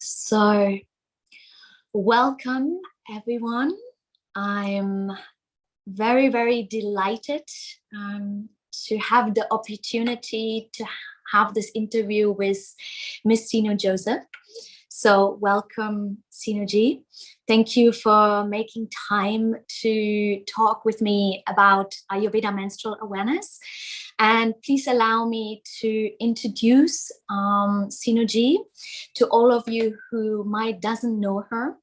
So, welcome everyone. I'm very, very delighted to have the opportunity to have this interview with Miss Sinu Joseph. So, welcome, Sinu Ji. Thank you for making time to talk with me about Ayurveda menstrual awareness. And please allow me to introduce Sinu Ji to all of you who might doesn't know her.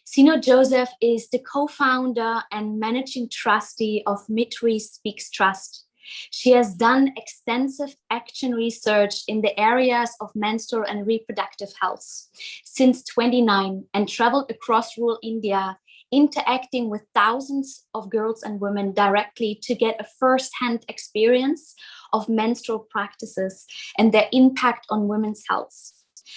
Sinu Joseph is the co-founder and managing trustee of Mitri Speaks Trust. She has done extensive action research in the areas of menstrual and reproductive health since 2009 and traveled across rural India, interacting with thousands of girls and women directly to get a first-hand experience of menstrual practices and their impact on women's health.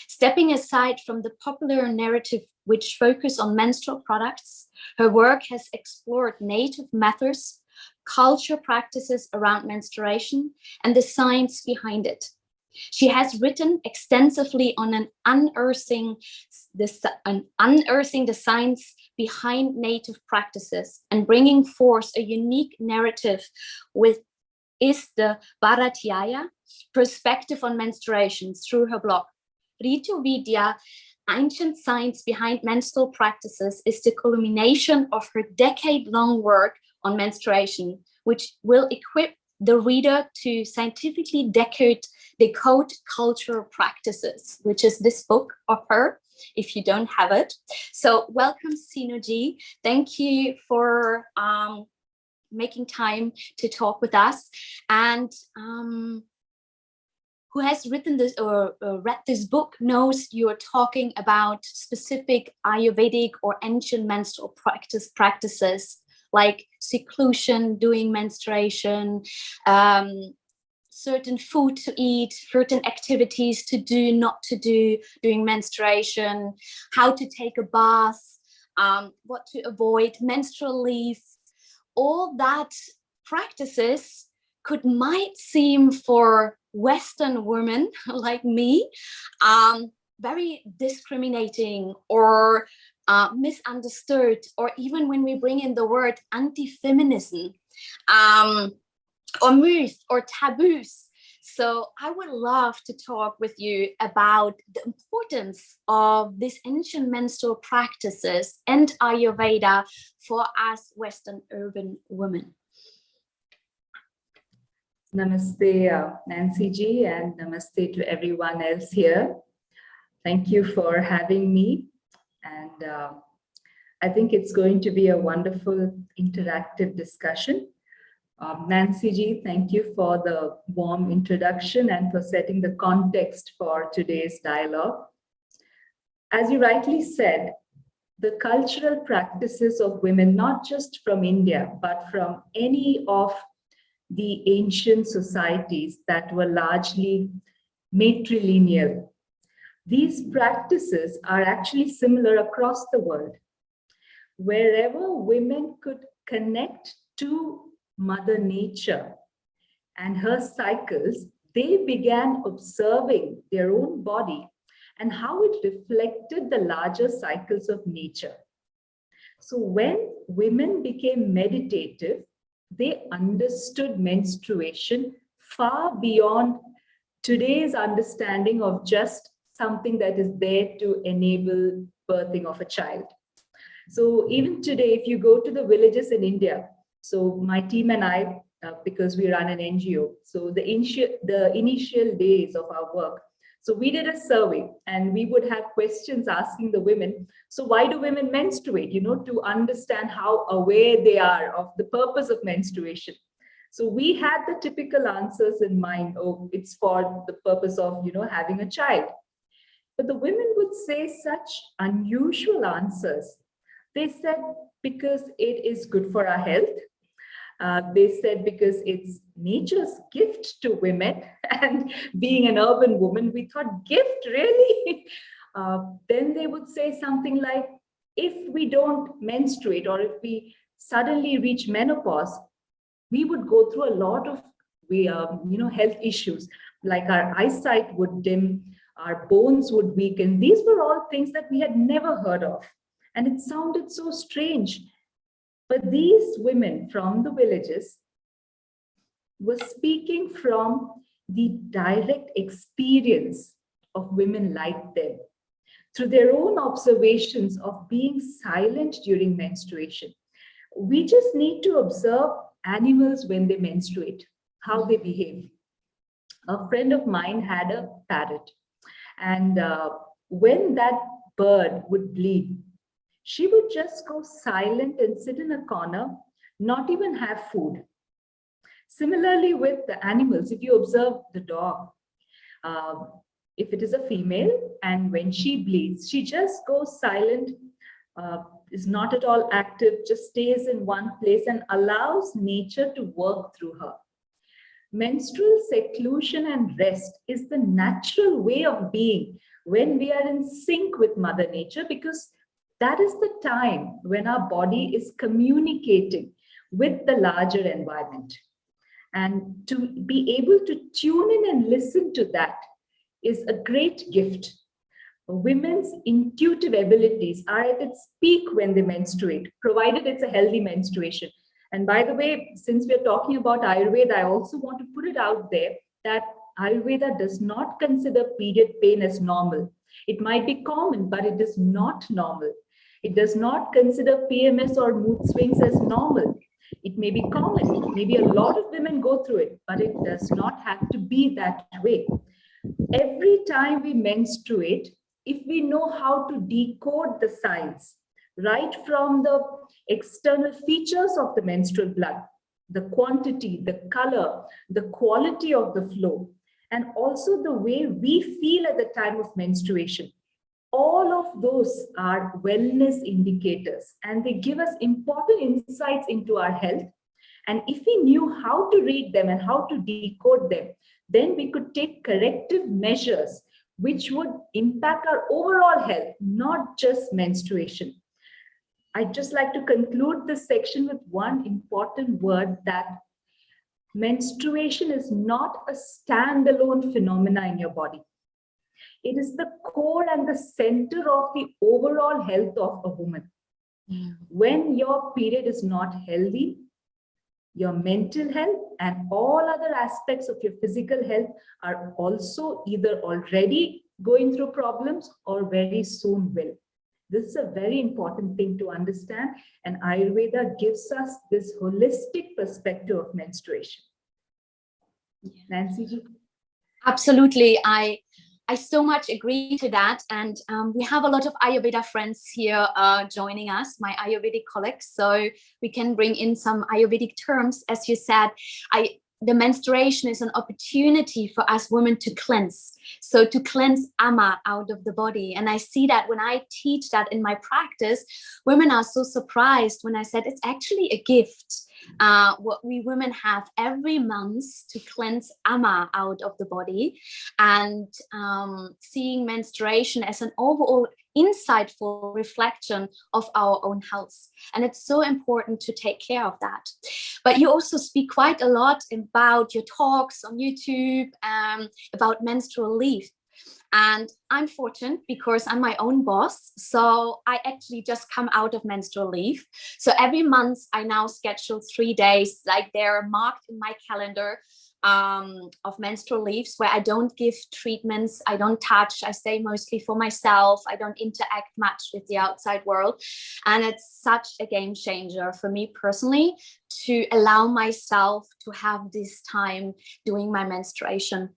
Stepping aside from the popular narrative which focus on menstrual products, her work has explored native methods, culture practices around menstruation, and the science behind it. She has written extensively on unearthing the science behind native practices and bringing forth a unique narrative is the Bharatiya perspective on menstruation through her blog. Ritu Vidya, Ancient Science Behind Menstrual Practices, is the culmination of her decade-long work on menstruation, which will equip the reader to scientifically decode cultural practices, which is this book of her, if you don't have it. So welcome, Sinu Ji. Thank you for making time to talk with us. And who has written this or read this book knows you're talking about specific Ayurvedic or ancient menstrual practices like seclusion during menstruation, certain food to eat, certain activities to do, not to do during menstruation, how to take a bath, what to avoid, menstrual leave. All that practices might seem for Western women like me very discriminating or misunderstood, or even when we bring in the word anti-feminism or myth or taboos. So I would love to talk with you about the importance of these ancient menstrual practices and Ayurveda for us Western urban women. Namaste, Nancy ji, and namaste to everyone else here. Thank you for having me. And I think it's going to be a wonderful interactive discussion. Nancy ji, thank you for the warm introduction and for setting the context for today's dialogue. As you rightly said, the cultural practices of women, not just from India, but from any of the ancient societies that were largely matrilineal. These practices are actually similar across the world. Wherever women could connect to Mother Nature and her cycles, they began observing their own body and how it reflected the larger cycles of nature. So when women became meditative, they understood menstruation far beyond today's understanding of just something that is there to enable birthing of a child. So even today, if you go to the villages in India, so my team and I, because we run an NGO, so the initial days of our work, so we did a survey and we would have questions asking the women, so why do women menstruate, to understand how aware they are of the purpose of menstruation. So we had the typical answers in mind. Oh, it's for the purpose of, having a child. But the women would say such unusual answers. They said, because it is good for our health. They said because it's nature's gift to women, and being an urban woman, we thought, gift, really? Then they would say something like, if we don't menstruate or if we suddenly reach menopause, we would go through a lot of health issues, like our eyesight would dim, our bones would weaken. These were all things that we had never heard of. And it sounded so strange. But these women from the villages were speaking from the direct experience of women like them, through their own observations of being silent during menstruation. We just need to observe animals when they menstruate, how they behave. A friend of mine had a parrot, and when that bird would bleed, she would just go silent and sit in a corner, not even have food. Similarly, with the animals, if you observe the dog, if it is a female and when she bleeds, she just goes silent, is not at all active, just stays in one place and allows nature to work through her. Menstrual seclusion and rest is the natural way of being when we are in sync with Mother Nature, because that is the time when our body is communicating with the larger environment. And to be able to tune in and listen to that is a great gift. Women's intuitive abilities are at its peak when they menstruate, provided it's a healthy menstruation. And by the way, since we're talking about Ayurveda, I also want to put it out there that Ayurveda does not consider period pain as normal. It might be common, but it is not normal. It does not consider PMS or mood swings as normal. It may be common. Maybe a lot of women go through it, but it does not have to be that way. Every time we menstruate, if we know how to decode the signs, right from the external features of the menstrual blood, the quantity, the color, the quality of the flow, and also the way we feel at the time of menstruation, all of those are wellness indicators, and they give us important insights into our health. And if we knew how to read them and how to decode them, then we could take corrective measures which would impact our overall health, not just menstruation. I'd just like to conclude this section with one important word, that menstruation is not a standalone phenomena in your body. It is the core and the center of the overall health of a woman. When your period is not healthy, your mental health and all other aspects of your physical health are also either already going through problems or very soon will. This is a very important thing to understand, and Ayurveda gives us this holistic perspective of menstruation. Nancy ji? Absolutely. I so much agree to that. And we have a lot of Ayurveda friends here joining us, my Ayurvedic colleagues. So we can bring in some Ayurvedic terms. As you said, the menstruation is an opportunity for us women to cleanse. So to cleanse ama out of the body. And I see that when I teach that in my practice, women are so surprised when I said it's actually a gift. What we women have every month to cleanse ama out of the body, and seeing menstruation as an overall insightful reflection of our own health. And it's so important to take care of that. But you also speak quite a lot about your talks on YouTube about menstrual leave. And I'm fortunate because I'm my own boss. So I actually just come out of menstrual leave. So every month I now schedule 3 days, like they're marked in my calendar, of menstrual leaves, where I don't give treatments, I don't touch, I stay mostly for myself, I don't interact much with the outside world. And it's such a game changer for me personally to allow myself to have this time doing my menstruation.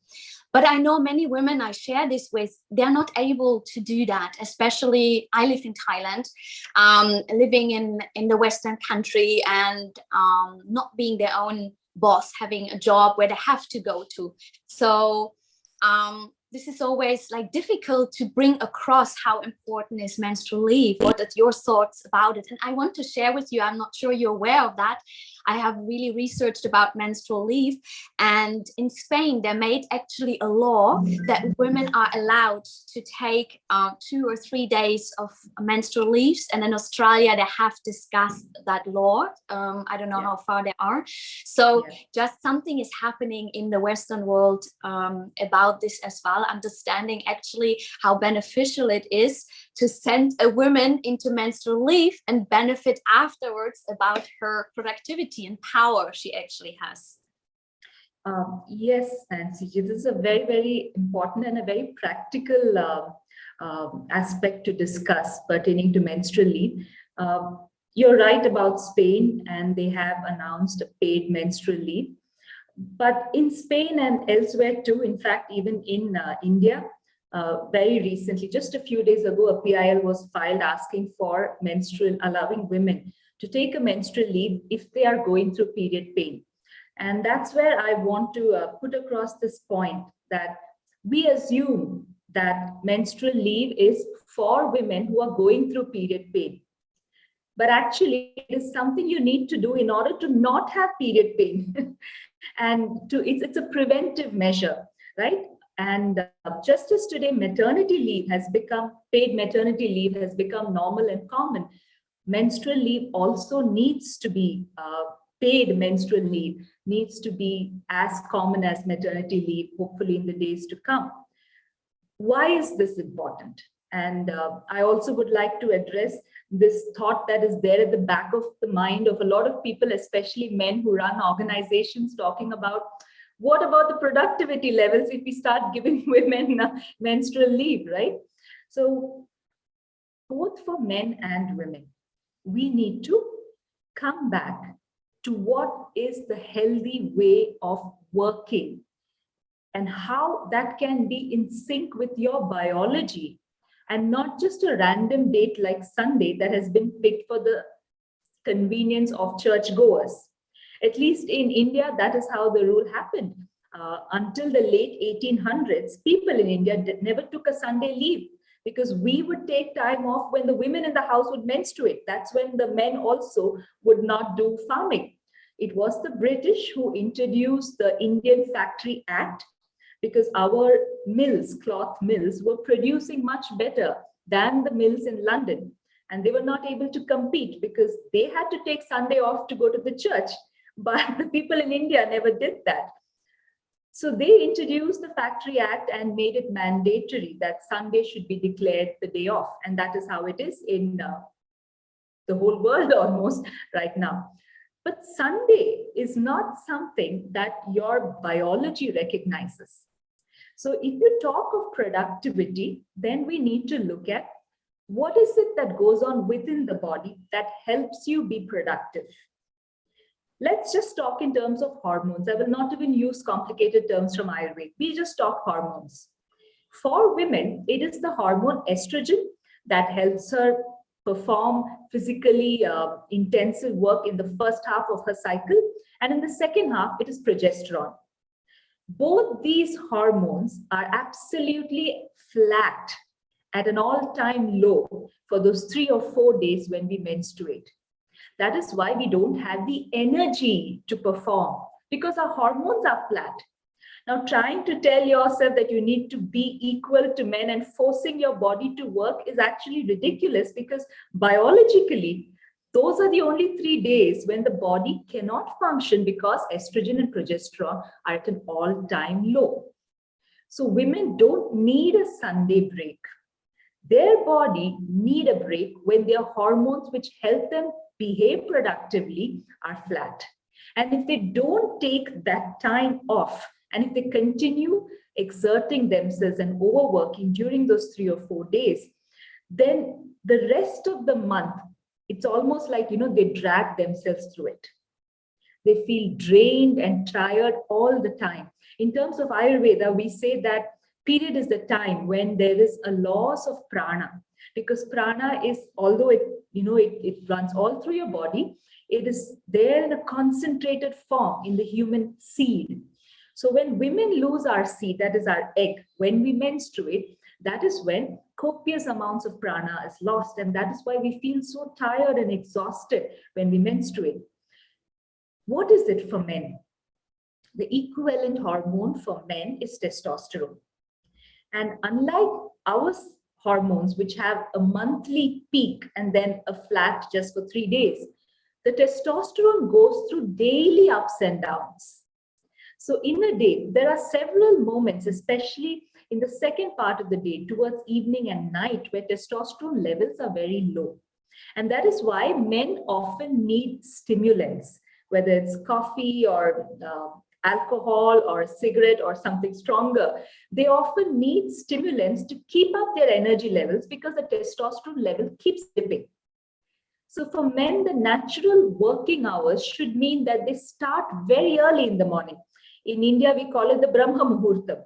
But I know many women I share this with, they're not able to do that. Especially, I live in Thailand, living in the Western country, and not being their own boss, having a job where they have to go to. So this is always like difficult to bring across how important is menstrual leave. What are your thoughts about it? And I want to share with you, I'm not sure you're aware of that, I have really researched about menstrual leave, and in Spain they made actually a law that women are allowed to take 2 or 3 days of menstrual leaves, and in Australia they have discussed that law. I don't know how far they are. So just something is happening in the Western world about this as well. well, understanding actually how beneficial it is to send a woman into menstrual leave and benefit afterwards about her productivity and power she actually has. Yes, Nancy, this is a very, very important and a very practical aspect to discuss pertaining to menstrual leave. You're right about Spain, and they have announced a paid menstrual leave. But in Spain and elsewhere too, in fact, even in India, very recently, just a few days ago, a PIL was filed asking for allowing women to take a menstrual leave if they are going through period pain. And that's where I want to put across this point that we assume that menstrual leave is for women who are going through period pain. But actually, it is something you need to do in order to not have period pain. And it's a preventive measure, right? And just as today, paid maternity leave has become normal and common, menstrual leave also needs to be paid menstrual leave needs to be as common as maternity leave, hopefully in the days to come. Why is this important? And I also would like to address this thought that is there at the back of the mind of a lot of people, especially men who run organizations, talking about what about the productivity levels if we start giving women menstrual leave, right? So both for men and women, we need to come back to what is the healthy way of working and how that can be in sync with your biology and not just a random date like Sunday that has been picked for the convenience of churchgoers. At least in India, that is how the rule happened. Until the late 1800s, people in India never took a Sunday leave because we would take time off when the women in the house would menstruate. That's when the men also would not do farming. It was the British who introduced the Indian Factory Act because our mills, cloth mills, were producing much better than the mills in London. And they were not able to compete because they had to take Sunday off to go to the church. But the people in India never did that. So they introduced the Factory Act and made it mandatory that Sunday should be declared the day off. And that is how it is in the whole world almost right now. But Sunday is not something that your biology recognizes. So if you talk of productivity, then we need to look at what is it that goes on within the body that helps you be productive. Let's just talk in terms of hormones. I will not even use complicated terms from Ayurveda. We just talk hormones. For women, it is the hormone estrogen that helps her perform physically intensive work in the first half of her cycle. And in the second half, it is progesterone. Both these hormones are absolutely flat at an all-time low for those 3 or 4 days when we menstruate. That is why we don't have the energy to perform because our hormones are flat. Now, trying to tell yourself that you need to be equal to men and forcing your body to work is actually ridiculous because biologically, those are the only 3 days when the body cannot function because estrogen and progesterone are at an all-time low. So women don't need a Sunday break. Their body need a break when their hormones which help them behave productively are flat. And if they don't take that time off, and if they continue exerting themselves and overworking during those 3 or 4 days, then the rest of the month, it's almost like, they drag themselves through it. They feel drained and tired all the time. In terms of Ayurveda, we say that period is the time when there is a loss of prana, because prana is, although it runs all through your body, it is there in a concentrated form in the human seed. So when women lose our seed, that is our egg, when we menstruate, that is when copious amounts of prana is lost. And that is why we feel so tired and exhausted when we menstruate. What is it for men? The equivalent hormone for men is testosterone. And unlike our hormones, which have a monthly peak and then a flat just for 3 days, the testosterone goes through daily ups and downs. So in a day, there are several moments, especially in the second part of the day, towards evening and night, where testosterone levels are very low. And that is why men often need stimulants, whether it's coffee or alcohol or a cigarette or something stronger. They often need stimulants to keep up their energy levels because the testosterone level keeps dipping. So for men, the natural working hours should mean that they start very early in the morning. In India, we call it the Brahma Muhurtam,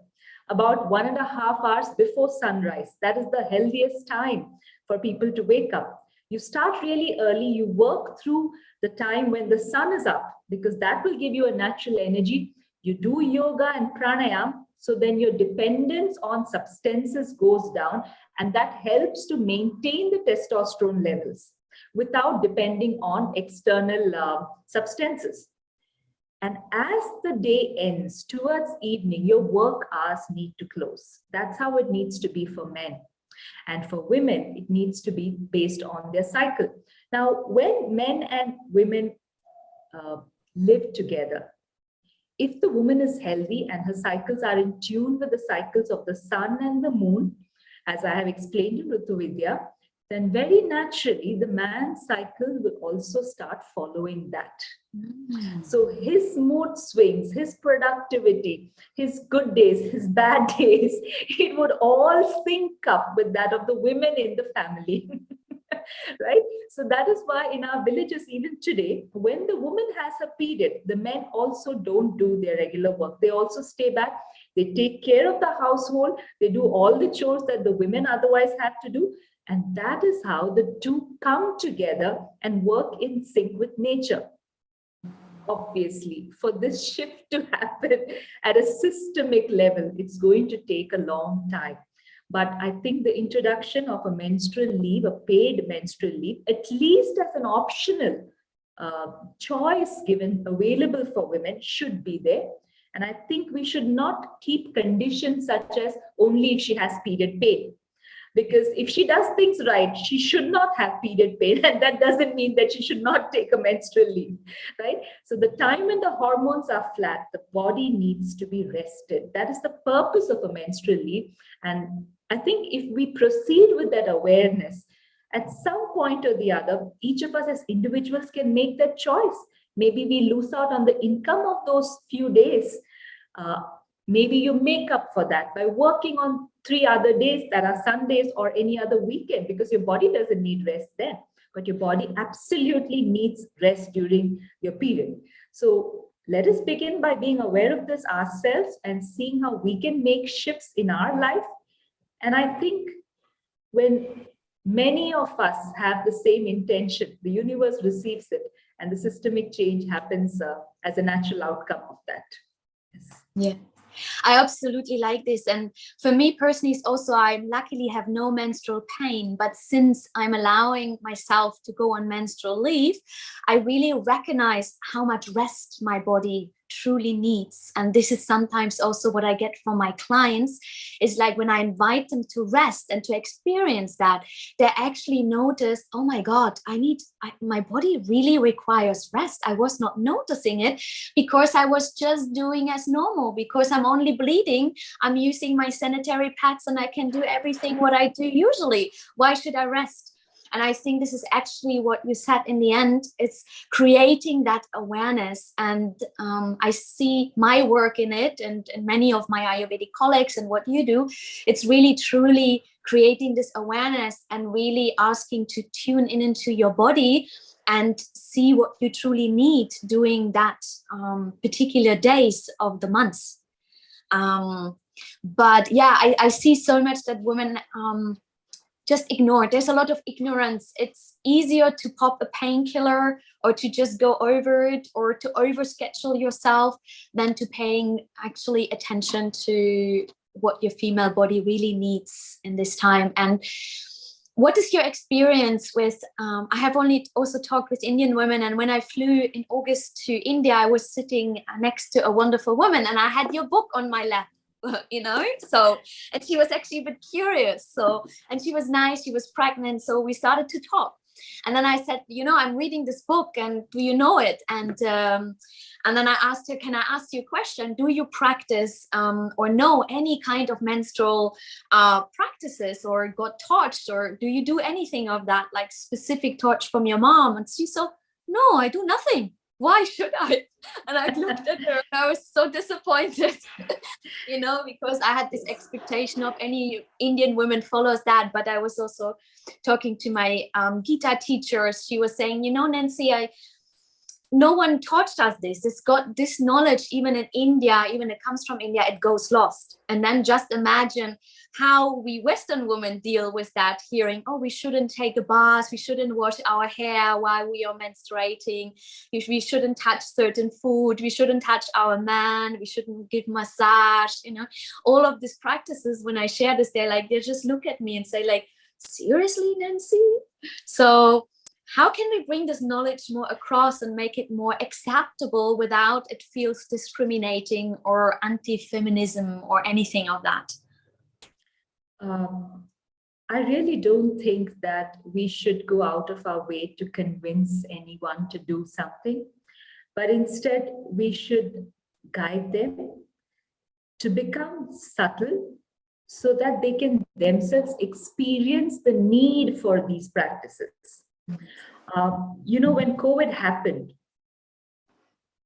about 1.5 hours before sunrise. That is the healthiest time for people to wake up. You start really early, you work through the time when the sun is up, because that will give you a natural energy. You do yoga and pranayam, so then your dependence on substances goes down, and that helps to maintain the testosterone levels without depending on external substances. And as the day ends towards evening, your work hours need to close. That's how it needs to be for men. And for women, it needs to be based on their cycle. Now, when men and women live together, if the woman is healthy and her cycles are in tune with the cycles of the sun and the moon, as I have explained in Rituvidya, then very naturally the man's cycle will also start following that. So his mood swings, his productivity, his good days, his bad days, it would all sync up with that of the women in the family. Right? So that is why in our villages, even today, when the woman has a period, the men also don't do their regular work. They also stay back. They take care of the household. They do all the chores that the women otherwise have to do. And that is how the two come together and work in sync with nature. Obviously, for this shift to happen at a systemic level, it's going to take a long time. But I think the introduction of a menstrual leave, a paid menstrual leave, at least as an optional choice given available for women, should be there. And I think we should not keep conditions such as only if she has period pain. Because if she does things right, she should not have period pain. And that doesn't mean that she should not take a menstrual leave, right? So the time when the hormones are flat, the body needs to be rested. That is the purpose of a menstrual leave. And I think if we proceed with that awareness, at some point or the other, each of us as individuals can make that choice. Maybe we lose out on the income of those few days. Maybe you make up for that by working on 3 other days that are Sundays or any other weekend, because your body doesn't need rest then, but your body absolutely needs rest during your period. So let us begin by being aware of this ourselves and seeing how we can make shifts in our life. And I think when many of us have the same intention, the universe receives it, and the systemic change happens as a natural outcome of that. Yes. Yeah. I absolutely like this. And for me personally, it's also, I luckily have no menstrual pain, but since I'm allowing myself to go on menstrual leave, I really recognize how much rest my body truly needs. And this is sometimes also what I get from my clients, is like when I invite them to rest and to experience that, they actually notice, oh my God, my body really requires rest. I was not noticing it because I was just doing as normal, because I'm only bleeding. I'm using my sanitary pads and I can do everything what I do usually. Why should I rest? And I think this is actually what you said in the end. It's creating that awareness. And I see my work in it, and many of my Ayurvedic colleagues and what you do. It's really truly creating this awareness and really asking to tune in into your body and see what you truly need during that particular days of the months. But yeah, I see so much that women just ignore. There's a lot of ignorance. It's easier to pop a painkiller or to just go over it or to overschedule yourself than to paying actually attention to what your female body really needs in this time. And what is your experience with, I have only also talked with Indian women, and when I flew in August to India, I was sitting next to a wonderful woman and I had your book on my lap. So, and she was actually a bit curious, and she was nice, she was pregnant, so we started to talk, And then I said, I'm reading this book, and do you know it? And then I asked her, can I ask you a question? Do you practice or know any kind of menstrual practices, or got touched, or do you do anything of that, like specific touch from your mom? And she said, no, I do nothing. Why should I? And I looked at her and I was so disappointed, because I had this expectation of any Indian woman follows that. But I was also talking to my Gita teacher. She was saying, Nancy, no one taught us this. It's got this knowledge, even in India, even it comes from India, it goes lost. And then just imagine how we Western women deal with that, hearing, oh, we shouldn't take a bath, we shouldn't wash our hair while we are menstruating, we shouldn't touch certain food, we shouldn't touch our man, we shouldn't give massage, all of these practices. When I share this, they just look at me and say, like, seriously, Nancy? So how can we bring this knowledge more across and make it more acceptable without it feels discriminating or anti-feminism or anything of that? I really don't think that we should go out of our way to convince anyone to do something, but instead we should guide them to become subtle so that they can themselves experience the need for these practices. When COVID happened,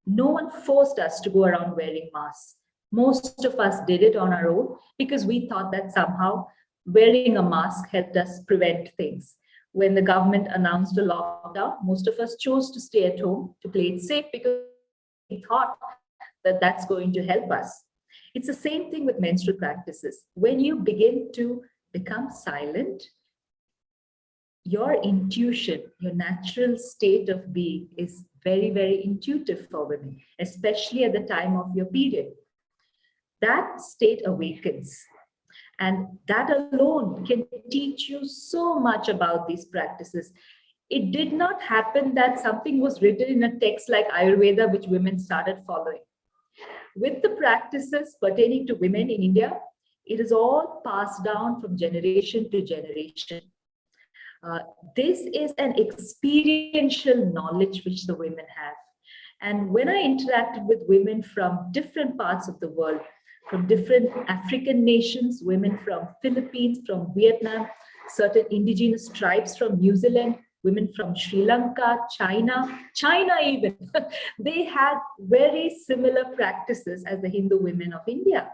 no one forced us to go around wearing masks. Most of us did it on our own because we thought that somehow wearing a mask helped us prevent things. When the government announced a lockdown, most of us chose to stay at home to play it safe because we thought that that's going to help us. It's the same thing with menstrual practices. When you begin to become silent, your intuition, your natural state of being is very, very intuitive for women, especially at the time of your period. That state awakens, and that alone can teach you so much about these practices. It did not happen that something was written in a text like Ayurveda, which women started following. With the practices pertaining to women in India, it is all passed down from generation to generation. This is an experiential knowledge which the women have. And when I interacted with women from different parts of the world, from different African nations, women from Philippines, from Vietnam, certain indigenous tribes from New Zealand, women from Sri Lanka, China even, they had very similar practices as the Hindu women of India.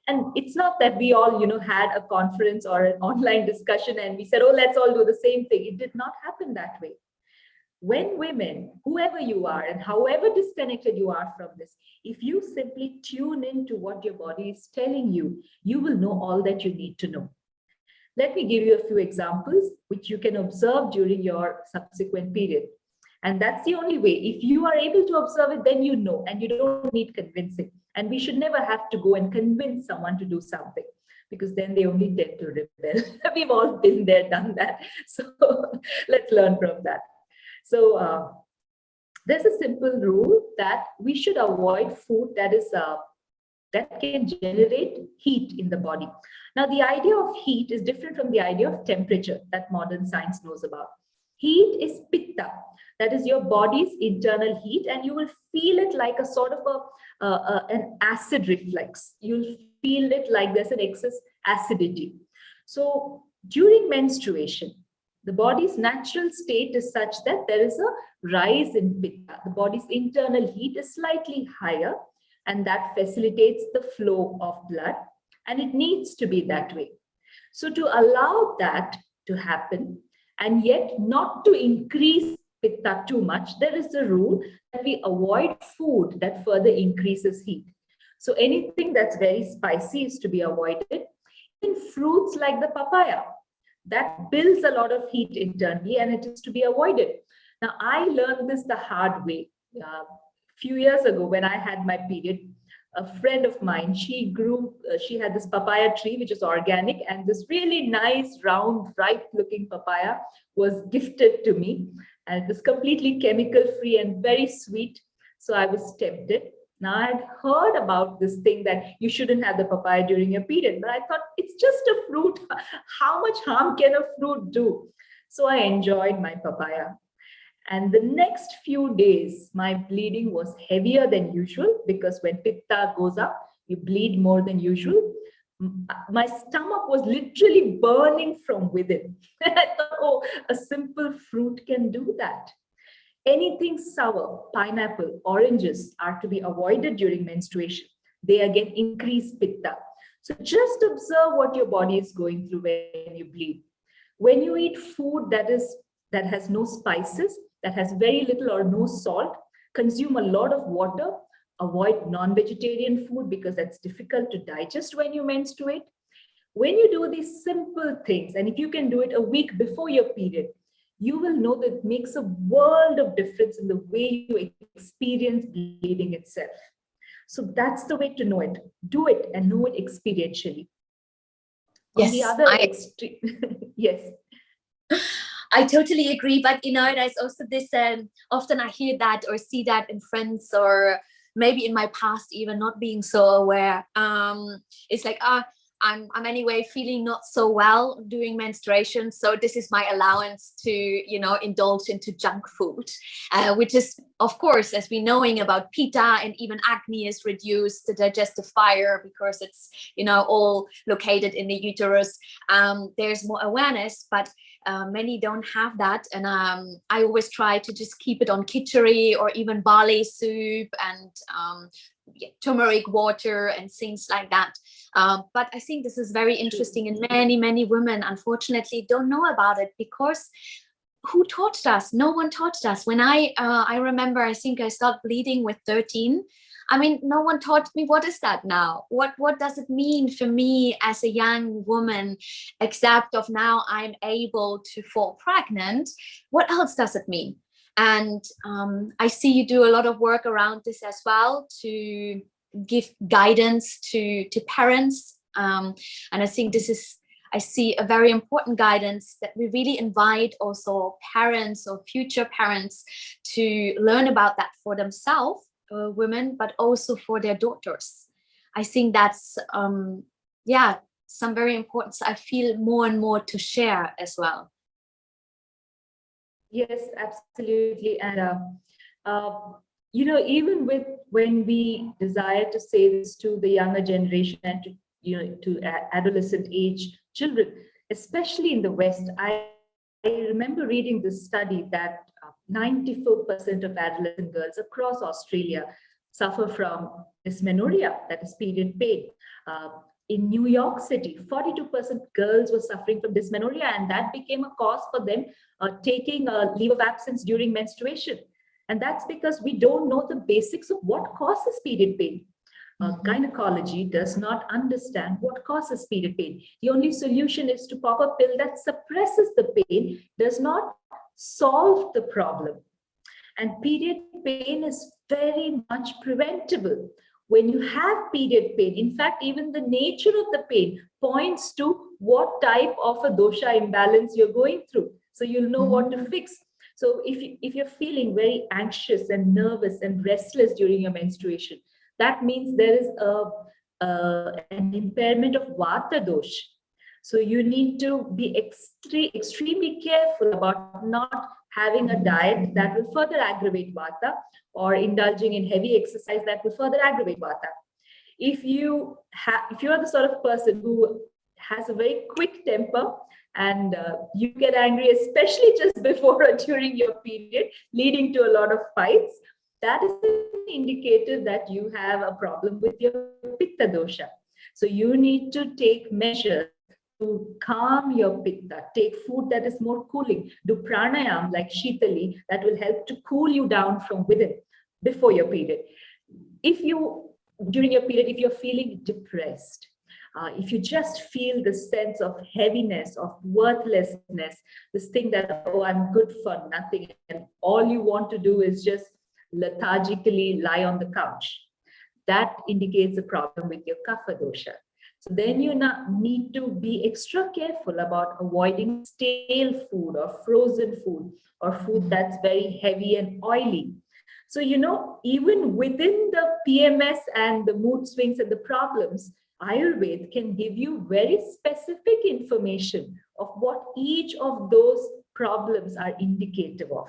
And it's not that we all, had a conference or an online discussion and we said, oh, let's all do the same thing. It did not happen that way. When women, whoever you are and however disconnected you are from this, if you simply tune into what your body is telling you, you will know all that you need to know. Let me give you a few examples which you can observe during your subsequent period. And that's the only way. If you are able to observe it, then you know, and you don't need convincing. And we should never have to go and convince someone to do something, because then they only tend to rebel. We've all been there, done that. So let's learn from that. So there's a simple rule that we should avoid food that can generate heat in the body. Now, the idea of heat is different from the idea of temperature that modern science knows about. Heat is pitta, that is your body's internal heat, and you will feel it like a sort of an acid reflex. You'll feel it like there's an excess acidity. So during menstruation, the body's natural state is such that there is a rise in pitta. The body's internal heat is slightly higher, and that facilitates the flow of blood, and it needs to be that way. So to allow that to happen, and yet not to increase pitta too much, there is a rule that we avoid food that further increases heat. So anything that's very spicy is to be avoided. Even fruits like the papaya, that builds a lot of heat internally, and it is to be avoided. Now, I learned this the hard way. A few years ago, when I had my period, a friend of mine, she had this papaya tree, which is organic, and this really nice, round, ripe looking papaya was gifted to me. And it was completely chemical free and very sweet. So I was tempted. Now, I'd heard about this thing that you shouldn't have the papaya during your period, but I thought it's just a fruit. How much harm can a fruit do? So I enjoyed my papaya. And the next few days, my bleeding was heavier than usual, because when pitta goes up, you bleed more than usual. My stomach was literally burning from within. I thought, oh, a simple fruit can do that. Anything sour, pineapple, oranges are to be avoided during menstruation. They again increase pitta. So just observe what your body is going through when you bleed. When you eat food that has no spices, that has very little or no salt, consume a lot of water, avoid non-vegetarian food because that's difficult to digest when you menstruate. When you do these simple things, and if you can do it a week before your period, you will know that it makes a world of difference in the way you experience bleeding itself. So that's the way to know it. Do it and know it experientially. On the Yes, other extreme, yes. I totally agree. But there's also this, often I hear that or see that in friends, or maybe in my past, even not being so aware. It's like, I'm anyway feeling not so well during menstruation, so this is my allowance to, indulge into junk food, which is, of course, as we knowing about pitta, and even acne is reduced, the digestive fire, because it's, all located in the uterus. There's more awareness, but many don't have that, and I always try to just keep it on khichdi or even barley soup and turmeric water and things like that. But I think this is very interesting, and many women unfortunately don't know about it, because who taught us? No one taught us. When I remember, I think I started bleeding with 13. I mean, no one taught me, what is that now? What does it mean for me as a young woman, except of now I'm able to fall pregnant? What else does it mean? And I see you do a lot of work around this as well, to give guidance to parents. And I think I see a very important guidance, that we really invite also parents or future parents to learn about that for themselves, women, but also for their daughters. I think that's, some very important, I feel more and more to share as well. Yes, absolutely. And, even when we desire to say this to the younger generation and to adolescent age children, especially in the West, I remember reading this study that 94% of adolescent girls across Australia suffer from dysmenorrhea, that is period pain. In New York City, 42% girls were suffering from dysmenorrhea, and that became a cause for them taking a leave of absence during menstruation. And that's because we don't know the basics of what causes period pain. Gynecology does not understand what causes period pain. The only solution is to pop a pill that suppresses the pain, does not solve the problem. And period pain is very much preventable. When you have period pain, in fact, even the nature of the pain points to what type of a dosha imbalance you're going through. So you'll know what to fix. So if you're feeling very anxious and nervous and restless during your menstruation, that means there is an impairment of vata dosh. So you need to be extremely careful about not having a diet that will further aggravate vata, or indulging in heavy exercise that will further aggravate vata. If you are the sort of person who has a very quick temper, and you get angry, especially just before or during your period, leading to a lot of fights, that is an indicator that you have a problem with your pitta dosha. So you need to take measures to calm your pitta. Take food that is more cooling. Do pranayam like Shitali, that will help to cool you down from within before your period. During your period, if you're feeling depressed, if you just feel the sense of heaviness, of worthlessness, this thing that, oh, I'm good for nothing, and all you want to do is just lethargically lie on the couch, that indicates a problem with your kapha dosha. So then you need to be extra careful about avoiding stale food or frozen food or food that's very heavy and oily. So, even within the PMS and the mood swings and the problems, Ayurveda can give you very specific information of what each of those problems are indicative of.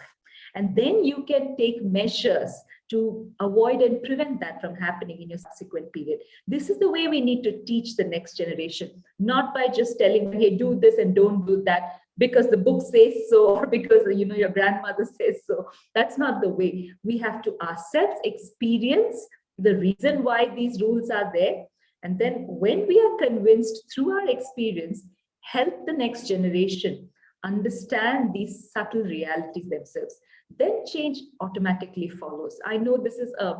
And then you can take measures to avoid and prevent that from happening in your subsequent period. This is the way we need to teach the next generation, not by just telling them, hey, do this and don't do that because the book says so, or because your grandmother says so. That's not the way. We have to ourselves experience the reason why these rules are there. And then when we are convinced through our experience, help the next generation understand these subtle realities themselves. Then change automatically follows. I know this is a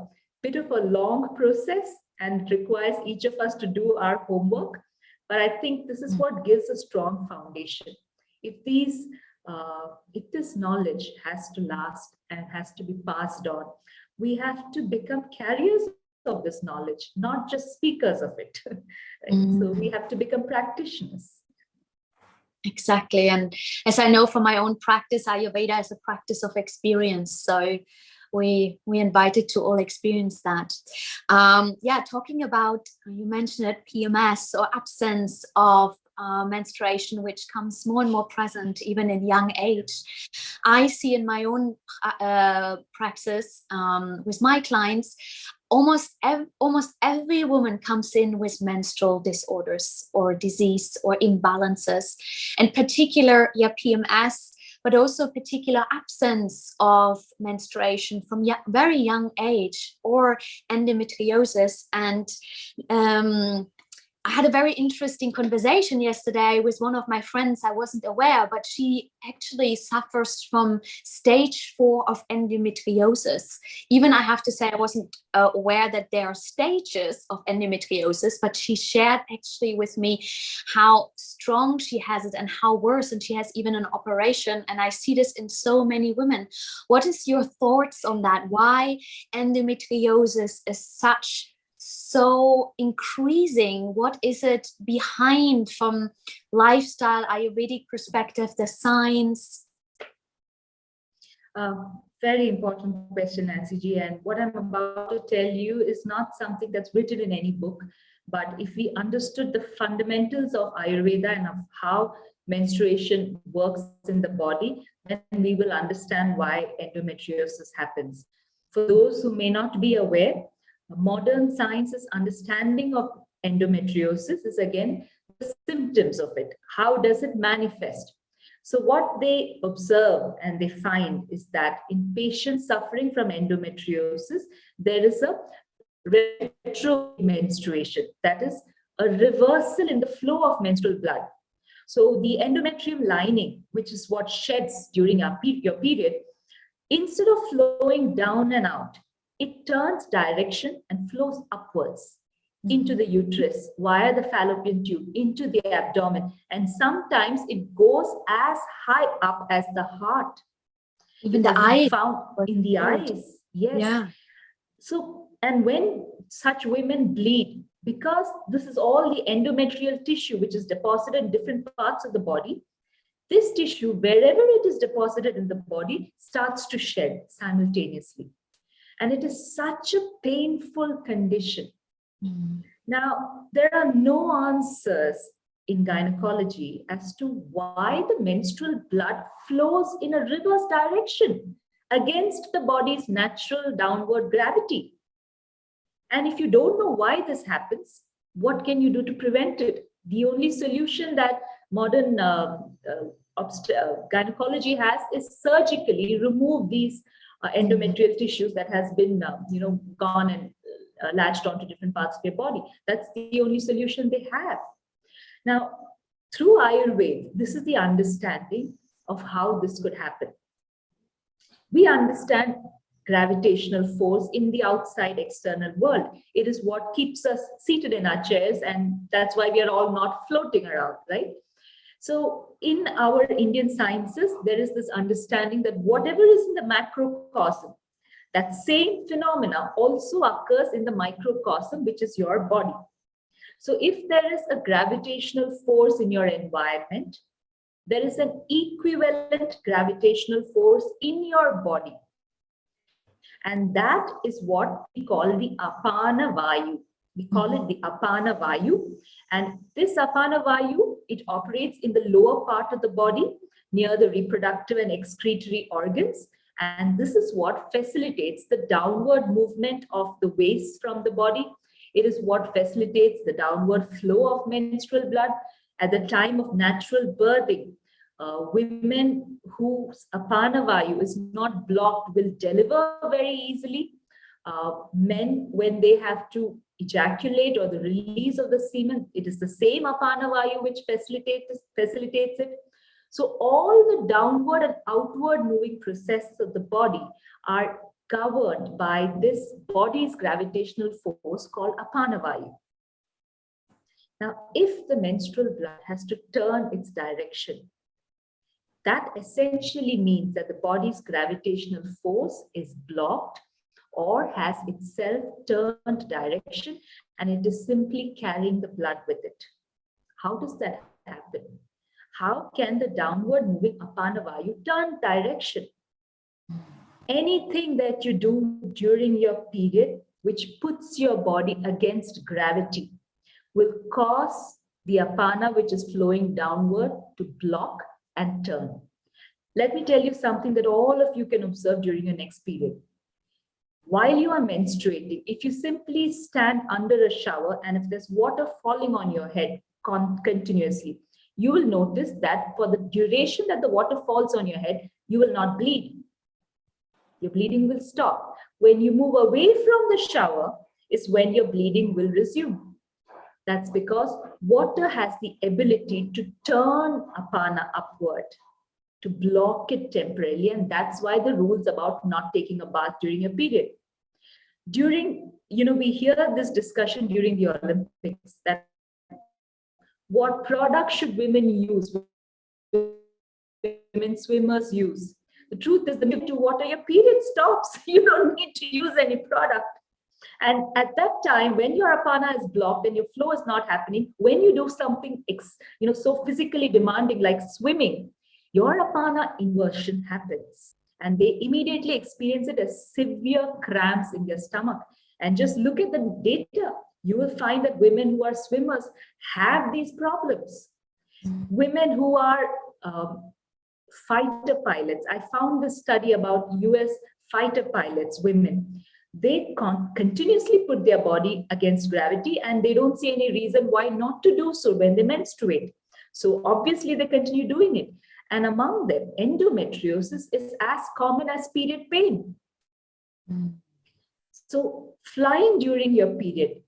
bit of a long process and requires each of us to do our homework, but I think this is what gives a strong foundation. If this knowledge has to last and has to be passed on, we have to become carriers of this knowledge, not just speakers of it. Right? So we have to become practitioners. Exactly. And as I know from my own practice, Ayurveda is a practice of experience. So we invited to all experience that. Talking about, you mentioned it, PMS, or absence of menstruation, which comes more and more present even in young age. I see in my own practice with my clients, almost every woman comes in with menstrual disorders or disease or imbalances, and particular PMS, but also particular absence of menstruation from very young age, or endometriosis. And I had a very interesting conversation yesterday with one of my friends. I wasn't aware, but she actually suffers from stage 4 of endometriosis. Even I have to say, I wasn't aware that there are stages of endometriosis, but she shared actually with me how strong she has it and how worse, and she has even an operation. And I see this in so many women. What is your thoughts on that? Why endometriosis is so increasing? What is it behind, from lifestyle, Ayurvedic perspective, the science? Very important question, Nancy Ji. And what I'm about to tell you is not something that's written in any book, but if we understood the fundamentals of Ayurveda and of how menstruation works in the body, then we will understand why endometriosis happens. For those who may not be aware, modern science's understanding of endometriosis is again the symptoms of it. How does it manifest? So what they observe and they find is that in patients suffering from endometriosis, there is a retromenstruation, that is a reversal in the flow of menstrual blood. So the endometrium lining, which is what sheds during your period, instead of flowing down and out, it turns direction and flows upwards into the uterus via the fallopian tube, into the abdomen. And sometimes it goes as high up as the heart. Even the eyes. Found in the eyes. Yes. Yeah. So, and when such women bleed, because this is all the endometrial tissue, which is deposited in different parts of the body, this tissue, wherever it is deposited in the body, starts to shed simultaneously. And it is such a painful condition. Now, there are no answers in gynecology as to why the menstrual blood flows in a reverse direction against the body's natural downward gravity. And if you don't know why this happens, what can you do to prevent it? The only solution that modern gynecology has is surgically remove these endometrial tissues that has been gone and latched onto different parts of your body. That's the only solution they have. Now, through Ayurveda, this is the understanding of how this could happen. We understand gravitational force in the outside external world. It is what keeps us seated in our chairs, and that's why we are all not floating around, right? So in our Indian sciences, there is this understanding that whatever is in the macrocosm, that same phenomena also occurs in the microcosm, which is your body. So if there is a gravitational force in your environment, there is an equivalent gravitational force in your body. And that is what we call the apana vayu. We call it the apana vayu. And this apana vayu, it operates in the lower part of the body. near the reproductive and excretory organs. And this is what facilitates the downward movement of the waste from the body. It is what facilitates the downward flow of menstrual blood. At the time of natural birthing, women whose apana vayu is not blocked will deliver very easily. Men, when they have to ejaculate or the release of the semen, it is the same apana vayu which facilitates it. So all the downward and outward moving processes of the body are governed by this body's gravitational force called apana vayu. Now, if the menstrual blood has to turn its direction, that essentially means that the body's gravitational force is blocked or has itself turned direction, and it is simply carrying the blood with it. How does that happen? How can the downward moving apana vayu turn direction? Anything that you do during your period which puts your body against gravity will cause the apana which is flowing downward to block and turn. Let me tell you something that all of you can observe during your next period. While you are menstruating, if you simply stand under a shower and if there's water falling on your head continuously, you will notice that for the duration that the water falls on your head, you will not bleed. Your bleeding will stop. When you move away from the shower is when your bleeding will resume. That's because water has the ability to turn apana upward, to block it temporarily. And that's why the rules about not taking a bath during a period. We hear this discussion during the Olympics that what product should women use, women swimmers use. The truth is, the minute to water, your period stops. You don't need to use any product. And at that time, when your apana is blocked and your flow is not happening, when you do something so physically demanding like swimming, your apana inversion happens. And they immediately experience it as severe cramps in their stomach. And just look at the data. You will find that women who are swimmers have these problems. Women who are fighter pilots. I found this study about US fighter pilots, women. They continuously put their body against gravity and they don't see any reason why not to do so when they menstruate. So obviously they continue doing it. And among them, endometriosis is as common as period pain. So flying during your period,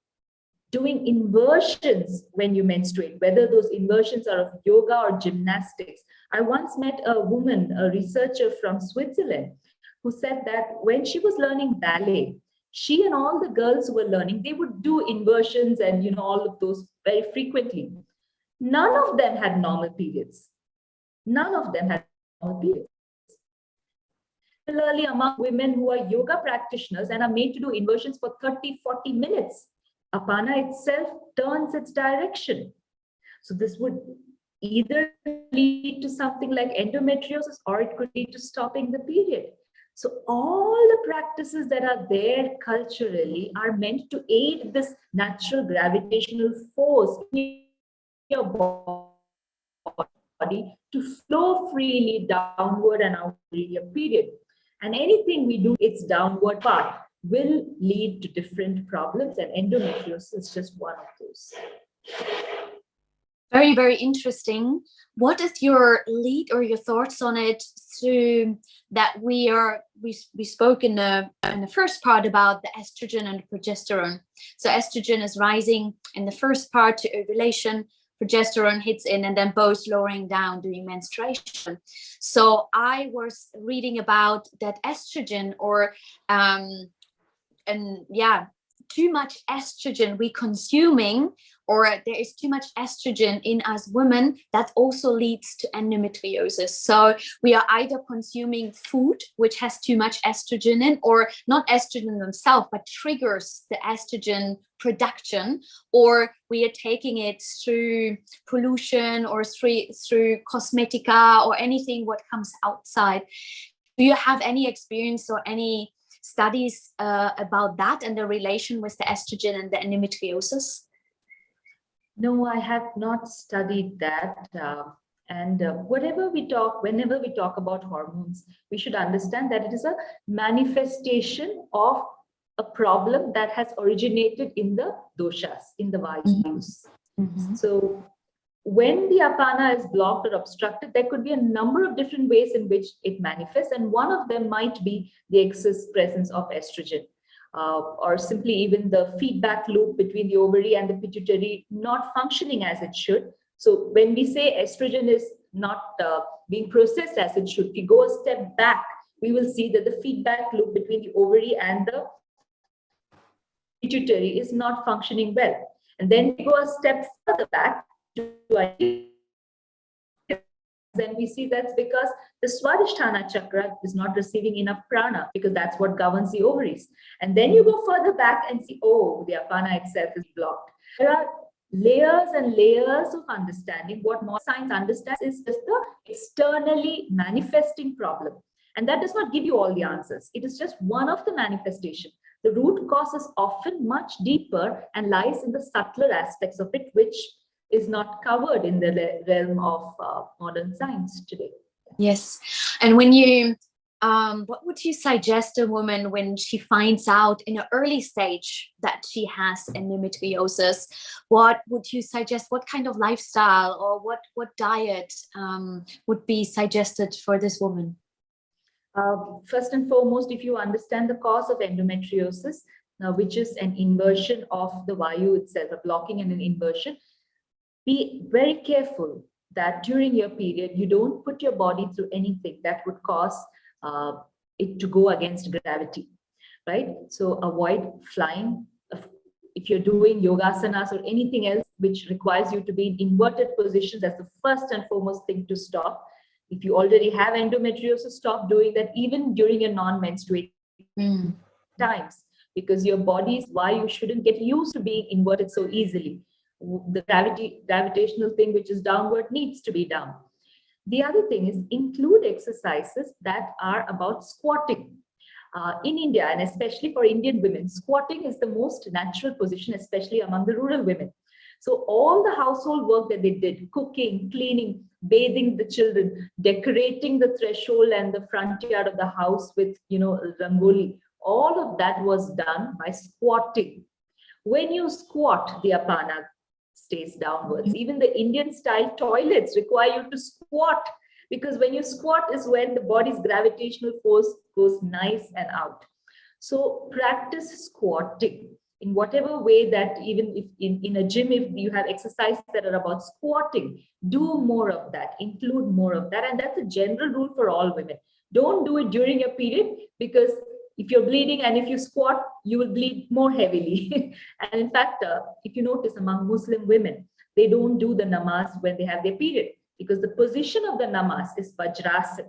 doing inversions when you menstruate, whether those inversions are of yoga or gymnastics. I once met a woman, a researcher from Switzerland, who said that when she was learning ballet, she and all the girls who were learning, they would do inversions and all of those very frequently. None of them had normal periods. None of them had normal periods. Similarly, among women who are yoga practitioners and are made to do inversions for 30, 40 minutes, apana itself turns its direction. So this would either lead to something like endometriosis or it could lead to stopping the period. So all the practices that are there culturally are meant to aid this natural gravitational force in your body to flow freely downward and outward during your period. And anything we do, its downward part will lead to different problems, and endometriosis is just one of those. Very, very interesting. What is your lead or your thoughts on it? To that we spoke in the first part about the estrogen and the progesterone. So estrogen is rising in the first part to ovulation, progesterone hits in, and then both lowering down during menstruation. So I was reading about that estrogen too much estrogen we consuming, or there is too much estrogen in us women, that also leads to endometriosis. So we are either consuming food which has too much estrogen in, or not estrogen themselves, but triggers the estrogen production, or we are taking it through pollution or through cosmetica or anything what comes outside. Do you have any experience or any studies about that and the relation with the estrogen and the endometriosis? No, I have not studied that. And whenever we talk about hormones, we should understand that it is a manifestation of a problem that has originated in the doshas, in the vayus. So when the apana is blocked or obstructed, there could be a number of different ways in which it manifests, and one of them might be the excess presence of estrogen, or simply even the feedback loop between the ovary and the pituitary not functioning as it should. So when we say estrogen is not being processed as it should, if we go a step back, we will see that the feedback loop between the ovary and the pituitary is not functioning well. And then we go a step further back to then we see that's because the Swadhisthana chakra is not receiving enough prana, because that's what governs the ovaries. And then you go further back and see, oh, the apana itself is blocked. There are layers and layers of understanding. What modern science understands is just the externally manifesting problem. And that does not give you all the answers. It is just one of the manifestations. The root cause is often much deeper and lies in the subtler aspects of it, which is not covered in the realm of modern science today. Yes. And when you, what would you suggest a woman when she finds out in an early stage that she has endometriosis? What would you suggest? What kind of lifestyle or what diet would be suggested for this woman? First and foremost, if you understand the cause of endometriosis, which is an inversion of the vayu itself, a blocking and an inversion, be very careful that during your period, you don't put your body through anything that would cause it to go against gravity, right? So avoid flying. If you're doing yogasanas or anything else which requires you to be in inverted positions, that's the first and foremost thing to stop. If you already have endometriosis, stop doing that even during your non-menstruating times, because your body's why you shouldn't get used to being inverted so easily. The gravitational thing which is downward needs to be down. The other thing is include exercises that are about squatting. In India, and especially for Indian women, squatting is the most natural position, especially among the rural women. So all the household work that they did, cooking, cleaning, bathing the children, decorating the threshold and the front yard of the house with, rangoli, all of that was done by squatting. When you squat, the apana stays downwards. Even the Indian style toilets require you to squat, because when you squat is when the body's gravitational force goes nice and out. So practice squatting in whatever way that, even if in a gym, if you have exercises that are about squatting, do more of that, include more of that. And that's a general rule for all women. Don't do it during your period, because if you're bleeding and if you squat, you will bleed more heavily. And in fact, if you notice among Muslim women, they don't do the namaz when they have their period, because the position of the namaz is Vajrasan.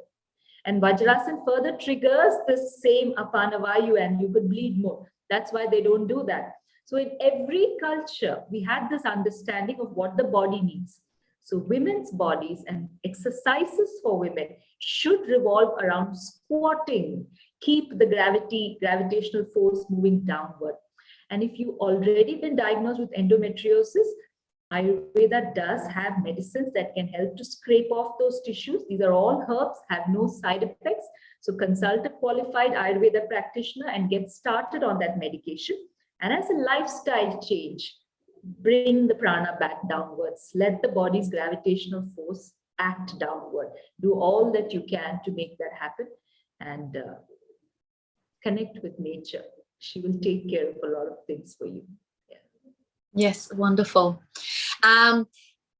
And Vajrasan further triggers the same apana vayu and you could bleed more. That's why they don't do that. So in every culture, we had this understanding of what the body needs. So women's bodies and exercises for women should revolve around squatting, keep the gravitational force moving downward. And if you already been diagnosed with endometriosis, Ayurveda does have medicines that can help to scrape off those tissues. These are all herbs, have no side effects. So consult a qualified Ayurveda practitioner and get started on that medication. And as a lifestyle change, bring the prana back downwards. Let the body's gravitational force act downward. Do all that you can to make that happen, and connect with nature. She will take care of a lot of things for you. Yeah. Yes, wonderful.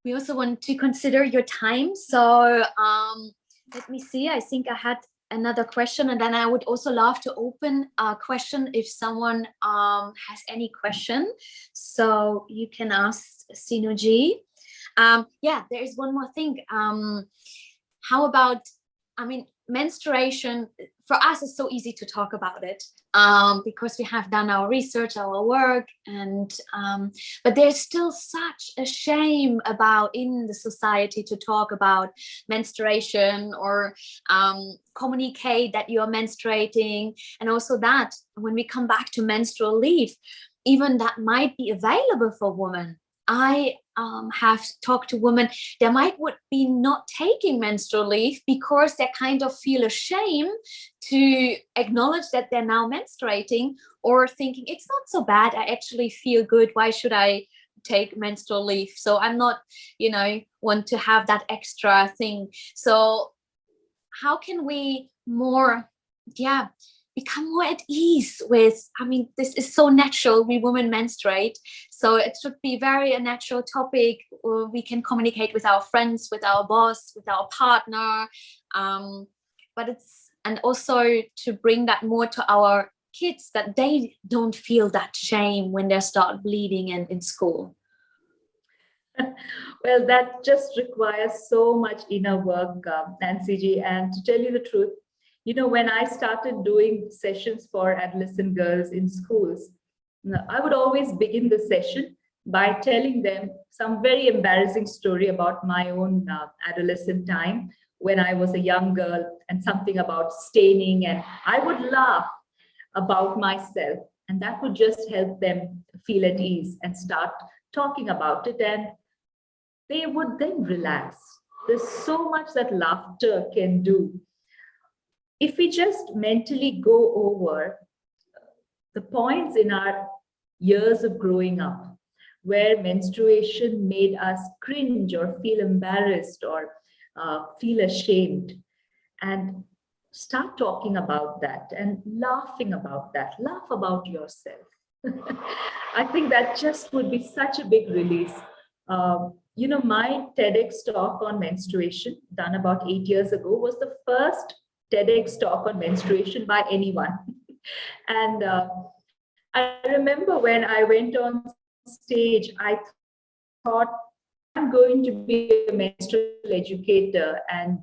We also want to consider your time. So let me see. I think I had another question, and then I would also love to open a question if someone has any question. So you can ask Sinu ji. Yeah, there is one more thing. How about, menstruation for us is so easy to talk about it because we have done our research, our work, and but there's still such a shame about in the society to talk about menstruation or communicate that you're menstruating, and also that when we come back to menstrual leave, even that might be available for women. I have talked to women, they would be not taking menstrual leave because they kind of feel ashamed to acknowledge that they're now menstruating, or thinking it's not so bad, I actually feel good, why should I take menstrual leave? So I'm not, want to have that extra thing. So how can we become more at ease with, this is so natural, we women menstruate, so it should be a natural topic. We can communicate with our friends, with our boss, with our partner, and also to bring that more to our kids, that they don't feel that shame when they start bleeding in school. Well, that just requires so much inner work, Nancy ji. And to tell you the truth, when I started doing sessions for adolescent girls in schools, I would always begin the session by telling them some very embarrassing story about my own adolescent time when I was a young girl, and something about staining. And I would laugh about myself, and that would just help them feel at ease and start talking about it. And they would then relax. There's so much that laughter can do. If we just mentally go over the points in our years of growing up where menstruation made us cringe or feel embarrassed or feel ashamed, and start talking about that and laughing about that, laugh about yourself. I think that just would be such a big release. My TEDx talk on menstruation, done about 8 years ago, was the first TEDx talk on menstruation by anyone. And I remember when I went on stage, I thought, I'm going to be a menstrual educator and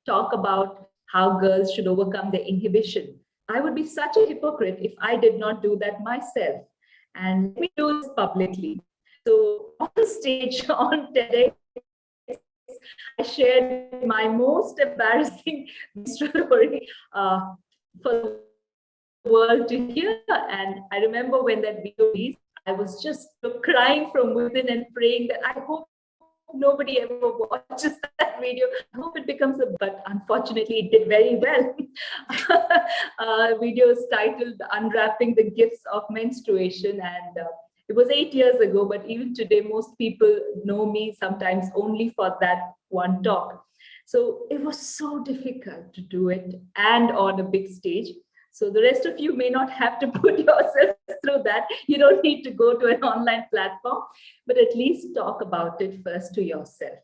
talk about how girls should overcome their inhibition. I would be such a hypocrite if I did not do that myself. And let me do this publicly. So on stage on TEDx, I shared my most embarrassing story for the world to hear. And I remember when that video released, I was just crying from within and praying that I hope nobody ever watches that video. I hope it becomes but unfortunately it did very well. Video is titled Unwrapping the Gifts of Menstruation, and it was 8 years ago, but even today most people know me sometimes only for that one talk. So it was so difficult to do it and on a big stage. So the rest of you may not have to put yourself through that. You don't need to go to an online platform, but at least talk about it first to yourself.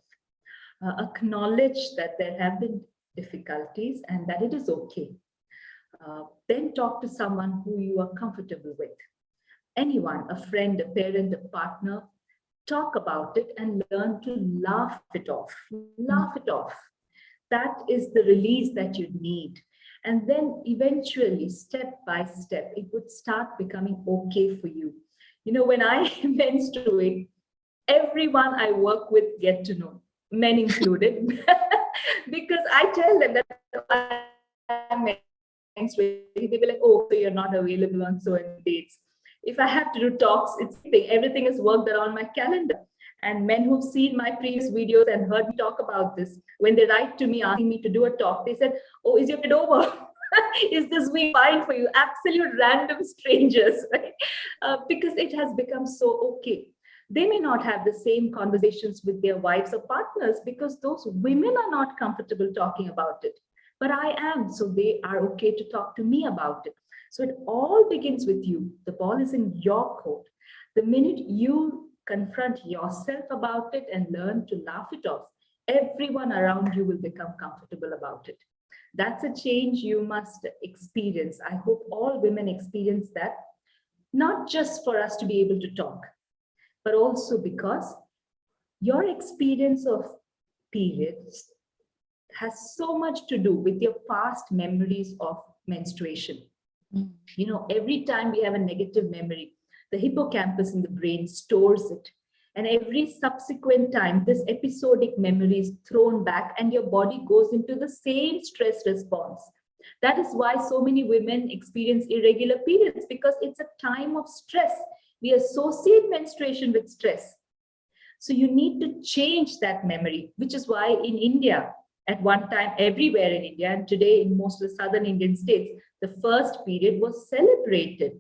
Acknowledge that there have been difficulties and that it is okay. Then talk to someone who you are comfortable with. Anyone, a friend, a parent, a partner. Talk about it and learn to laugh it off. Laugh it off. That is the release that you need. And then eventually, step by step, it would start becoming okay for you. When I menstruate, everyone I work with get to know, men included, because I tell them that I'm menstruating. They'll be like, oh, so you're not available on so many dates. If I have to do talks, everything is worked around my calendar. And men who've seen my previous videos and heard me talk about this, when they write to me asking me to do a talk, they said, oh, is your kid over? Is this week fine for you? Absolute random strangers, right? Because it has become so okay. They may not have the same conversations with their wives or partners because those women are not comfortable talking about it. But I am, so they are okay to talk to me about it. So it all begins with you. The ball is in your court. The minute you confront yourself about it and learn to laugh it off, everyone around you will become comfortable about it. That's a change you must experience. I hope all women experience that, not just for us to be able to talk, but also because your experience of periods has so much to do with your past memories of menstruation. Every time we have a negative memory, the hippocampus in the brain stores it. And every subsequent time, this episodic memory is thrown back and your body goes into the same stress response. That is why so many women experience irregular periods, because it's a time of stress. We associate menstruation with stress. So you need to change that memory, which is why in India, at one time, everywhere in India, and today in most of the southern Indian states, the first period was celebrated.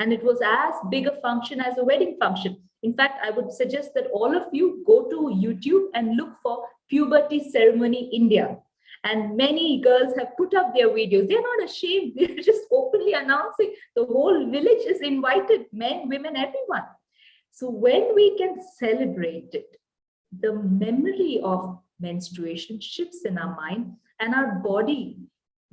And it was as big a function as a wedding function. In fact, I would suggest that all of you go to YouTube and look for Puberty Ceremony India. And many girls have put up their videos. They're not ashamed. They're just openly announcing. The whole village is invited, men, women, everyone. So when we can celebrate it, the memory of menstruation shifts in our mind and our body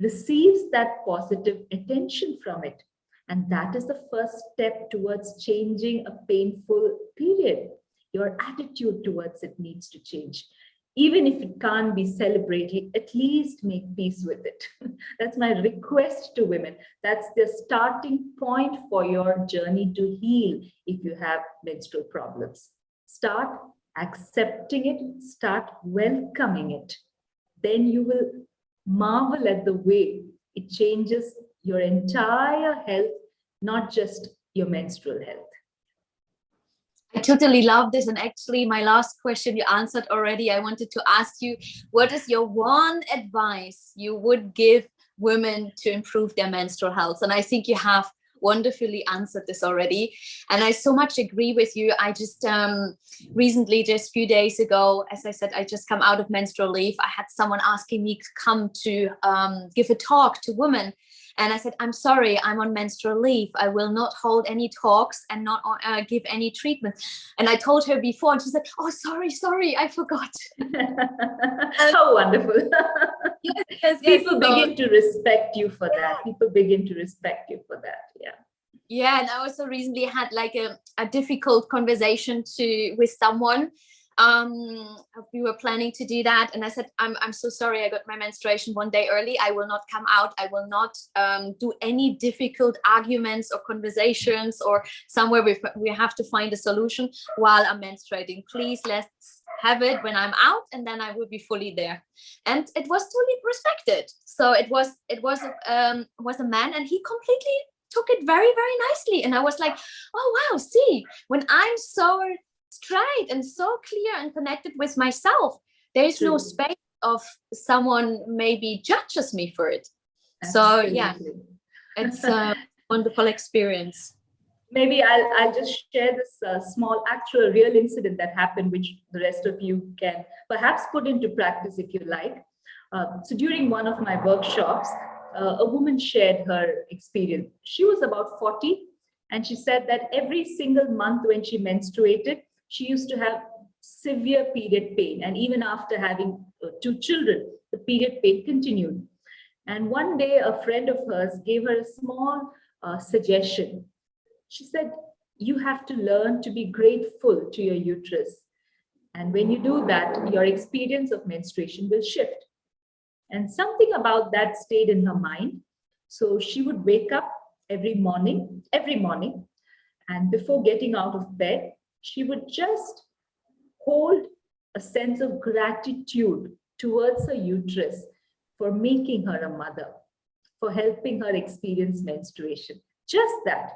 receives that positive attention from it. And that is the first step towards changing a painful period. Your attitude towards it needs to change. Even if it can't be celebrated, at least make peace with it. That's my request to women. That's the starting point for your journey to heal if you have menstrual problems. Start accepting it, start welcoming it. Then you will marvel at the way it changes your entire health, not just your menstrual health. I totally love this. And actually, my last question you answered already. I wanted to ask you, what is your one advice you would give women to improve their menstrual health? And I think you have wonderfully answered this already. And I so much agree with you. I just recently, just a few days ago, as I said, I just come out of menstrual leave. I had someone asking me to come to give a talk to women. And I said, I'm sorry, I'm on menstrual leave. I will not hold any talks and not give any treatment. And I told her before, and she said, oh, sorry, I forgot. How wonderful. Yes, People begin to respect you for that. People begin to respect you for that. Yeah. Yeah, and I also recently had like a difficult conversation with someone. We were planning to do that, and I said, I'm so sorry, I got my menstruation one day early. I will not come out. I will not do any difficult arguments or conversations or somewhere we have to find a solution while I'm menstruating. Please, let's have it when I'm out, and then I will be fully there. And it was totally respected. So it was a man, and he completely took it very, very nicely. And I was like, oh wow, see, when I'm so straight and so clear and connected with myself, there is no space of someone maybe judges me for it. Absolutely. So yeah, it's a wonderful experience. Maybe I'll just share this small actual real incident that happened, which the rest of you can perhaps put into practice if you like. So during one of my workshops, a woman shared her experience. She was about 40, and she said that every single month when she menstruated, she used to have severe period pain. And even after having 2 children, the period pain continued. And one day, a friend of hers gave her a small suggestion. She said, you have to learn to be grateful to your uterus. And when you do that, your experience of menstruation will shift. And something about that stayed in her mind. So she would wake up every morning, and before getting out of bed, she would just hold a sense of gratitude towards her uterus for making her a mother, for helping her experience menstruation. Just that.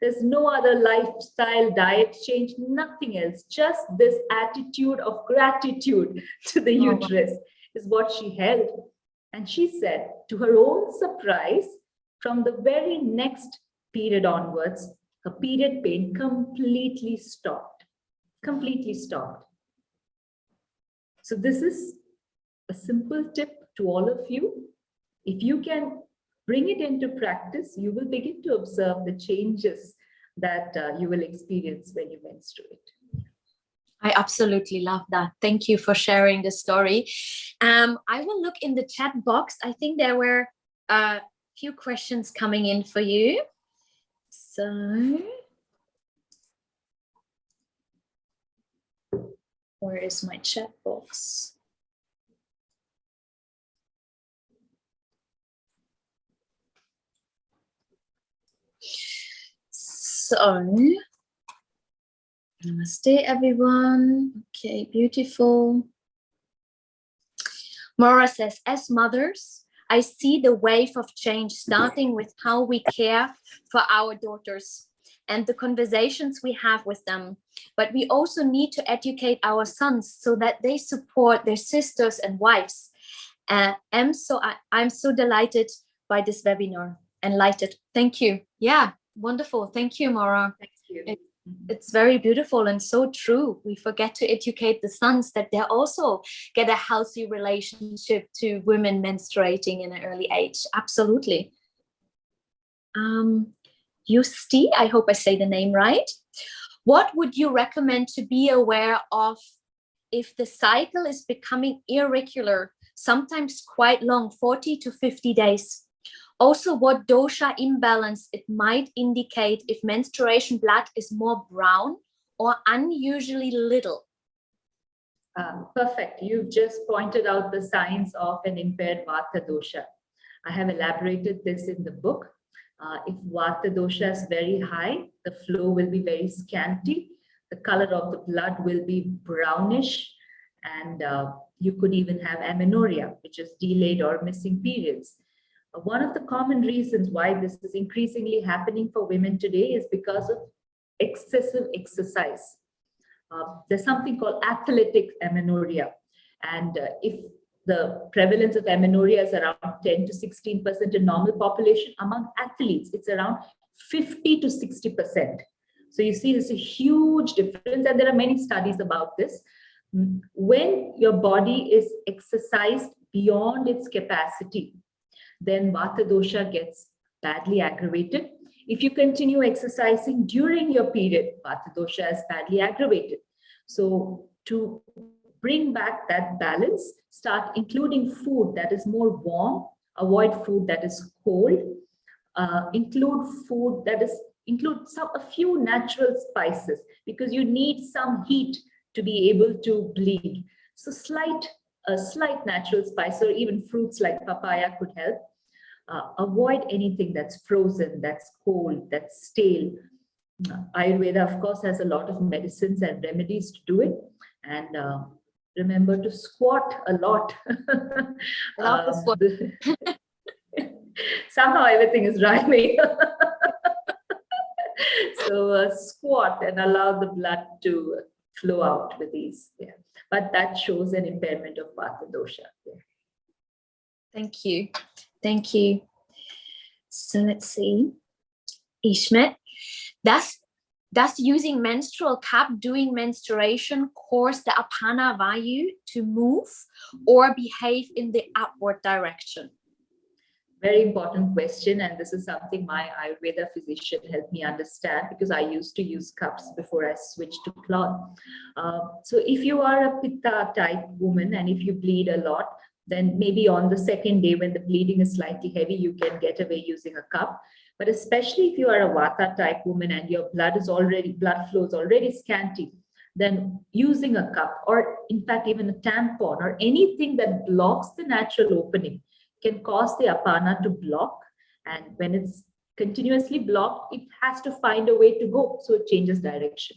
There's no other lifestyle, diet change, nothing else. Just this attitude of gratitude to the uterus is what she held. And she said, to her own surprise, from the very next period onwards, her period pain completely stopped. Completely stopped. So this is a simple tip to all of you. If you can bring it into practice, you will begin to observe the changes that you will experience when you menstruate. I absolutely love that. Thank you for sharing the story. I will look in the chat box. I think there were a few questions coming in for you. So, where is my chat box? So, namaste, everyone. Okay, beautiful. Maura says, as mothers, I see the wave of change starting with how we care for our daughters and the conversations we have with them. But we also need to educate our sons so that they support their sisters and wives. I'm so delighted by this webinar. Enlightened. Thank you. Yeah, wonderful. Thank you, Maura. Thank you. It's very beautiful and so true. We forget to educate the sons that they also get a healthy relationship to women menstruating in an early age. Absolutely. Justi, I hope I say the name right. What would you recommend to be aware of if the cycle is becoming irregular, sometimes quite long, 40 to 50 days? Also, what dosha imbalance it might indicate if menstruation blood is more brown or unusually little. Perfect. You've just pointed out the signs of an impaired vata dosha. I have elaborated this in the book. If vata dosha is very high, the flow will be very scanty. The color of the blood will be brownish, and you could even have amenorrhea, which is delayed or missing periods. One of the common reasons why this is increasingly happening for women today is because of excessive exercise. There's something called athletic amenorrhea. And if the prevalence of amenorrhea is around 10 to 16% in normal population, among athletes, it's around 50 to 60%. So you see, there's a huge difference, and there are many studies about this. When your body is exercised beyond its capacity, then vata dosha gets badly aggravated. If you continue exercising during your period, vata dosha is badly aggravated. So to bring back that balance, start including food that is more warm, avoid food that is cold, include a few natural spices, because you need some heat to be able to bleed. So a slight natural spice, or even fruits like papaya could help. Avoid anything that's frozen, that's cold, that's stale. Ayurveda, of course, has a lot of medicines and remedies to do it. And remember to squat a lot. Somehow everything is rhyming. So squat and allow the blood to flow out with ease. Yeah. But that shows an impairment of vata dosha. Yeah. Thank you. Thank you. So let's see. Ishmet, does using menstrual cup during menstruation cause the apana vayu to move or behave in the upward direction? Very important question, and this is something my Ayurveda physician helped me understand, because I used to use cups before I switched to cloth. So if you are a pitta type woman and if you bleed a lot, then maybe on the second day when the bleeding is slightly heavy, you can get away using a cup. But especially if you are a vata type woman and your blood flow is already scanty, then using a cup, or in fact even a tampon or anything that blocks the natural opening, can cause the apana to block. And when it's continuously blocked, it has to find a way to go, so it changes direction.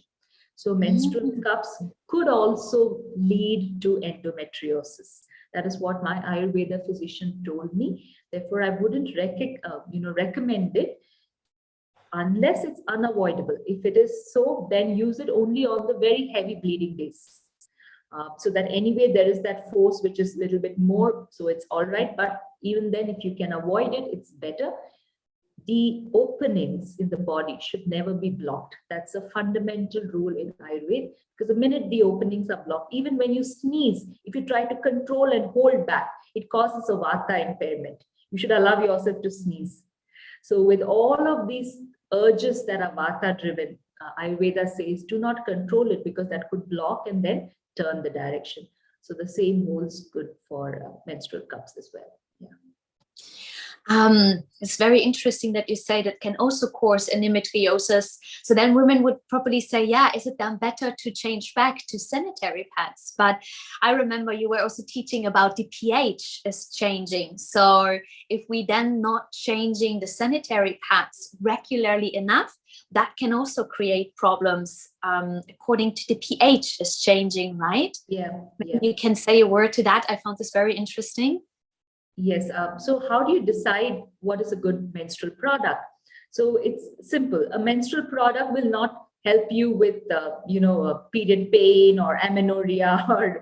So menstrual cups could also lead to endometriosis. That is what my Ayurveda physician told me. Therefore, I wouldn't recommend it unless it's unavoidable. If it is so, then use it only on the very heavy bleeding days. So that anyway, there is that force which is a little bit more, so it's all right. But even then, if you can avoid it, it's better. The openings in the body should never be blocked. That's a fundamental rule in Ayurveda, because the minute the openings are blocked, even when you sneeze, if you try to control and hold back, it causes a vata impairment. You should allow yourself to sneeze. So with all of these urges that are vata driven, Ayurveda says do not control it, because that could block and then turn the direction. So the same holds good for menstrual cups as well. Yeah. It's very interesting that you say that can also cause endometriosis. So then women would probably say, yeah, is it then better to change back to sanitary pads? But I remember you were also teaching about the pH is changing. So if we then not changing the sanitary pads regularly enough, that can also create problems according to the pH is changing, right? Yeah. You can say a word to that. I found this very interesting. Yes. So how do you decide what is a good menstrual product? So it's simple. A menstrual product will not help you with, period pain or amenorrhea or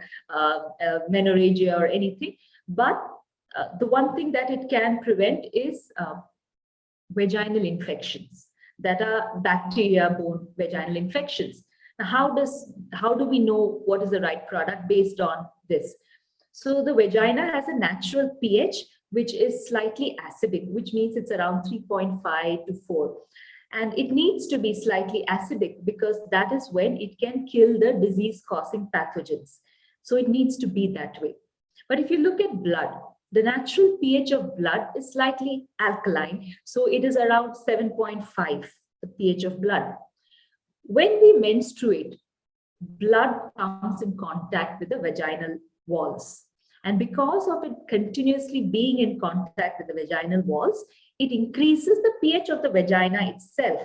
menorrhagia or anything. But the one thing that it can prevent is vaginal infections that are bacteria-borne vaginal infections. Now, how do we know what is the right product based on this? So the vagina has a natural pH which is slightly acidic, which means it's around 3.5 to 4. And it needs to be slightly acidic because that is when it can kill the disease-causing pathogens. So it needs to be that way. But if you look at blood, the natural pH of blood is slightly alkaline. So it is around 7.5, the pH of blood. When we menstruate, blood comes in contact with the vaginal walls. And because of it continuously being in contact with the vaginal walls, it increases the pH of the vagina itself.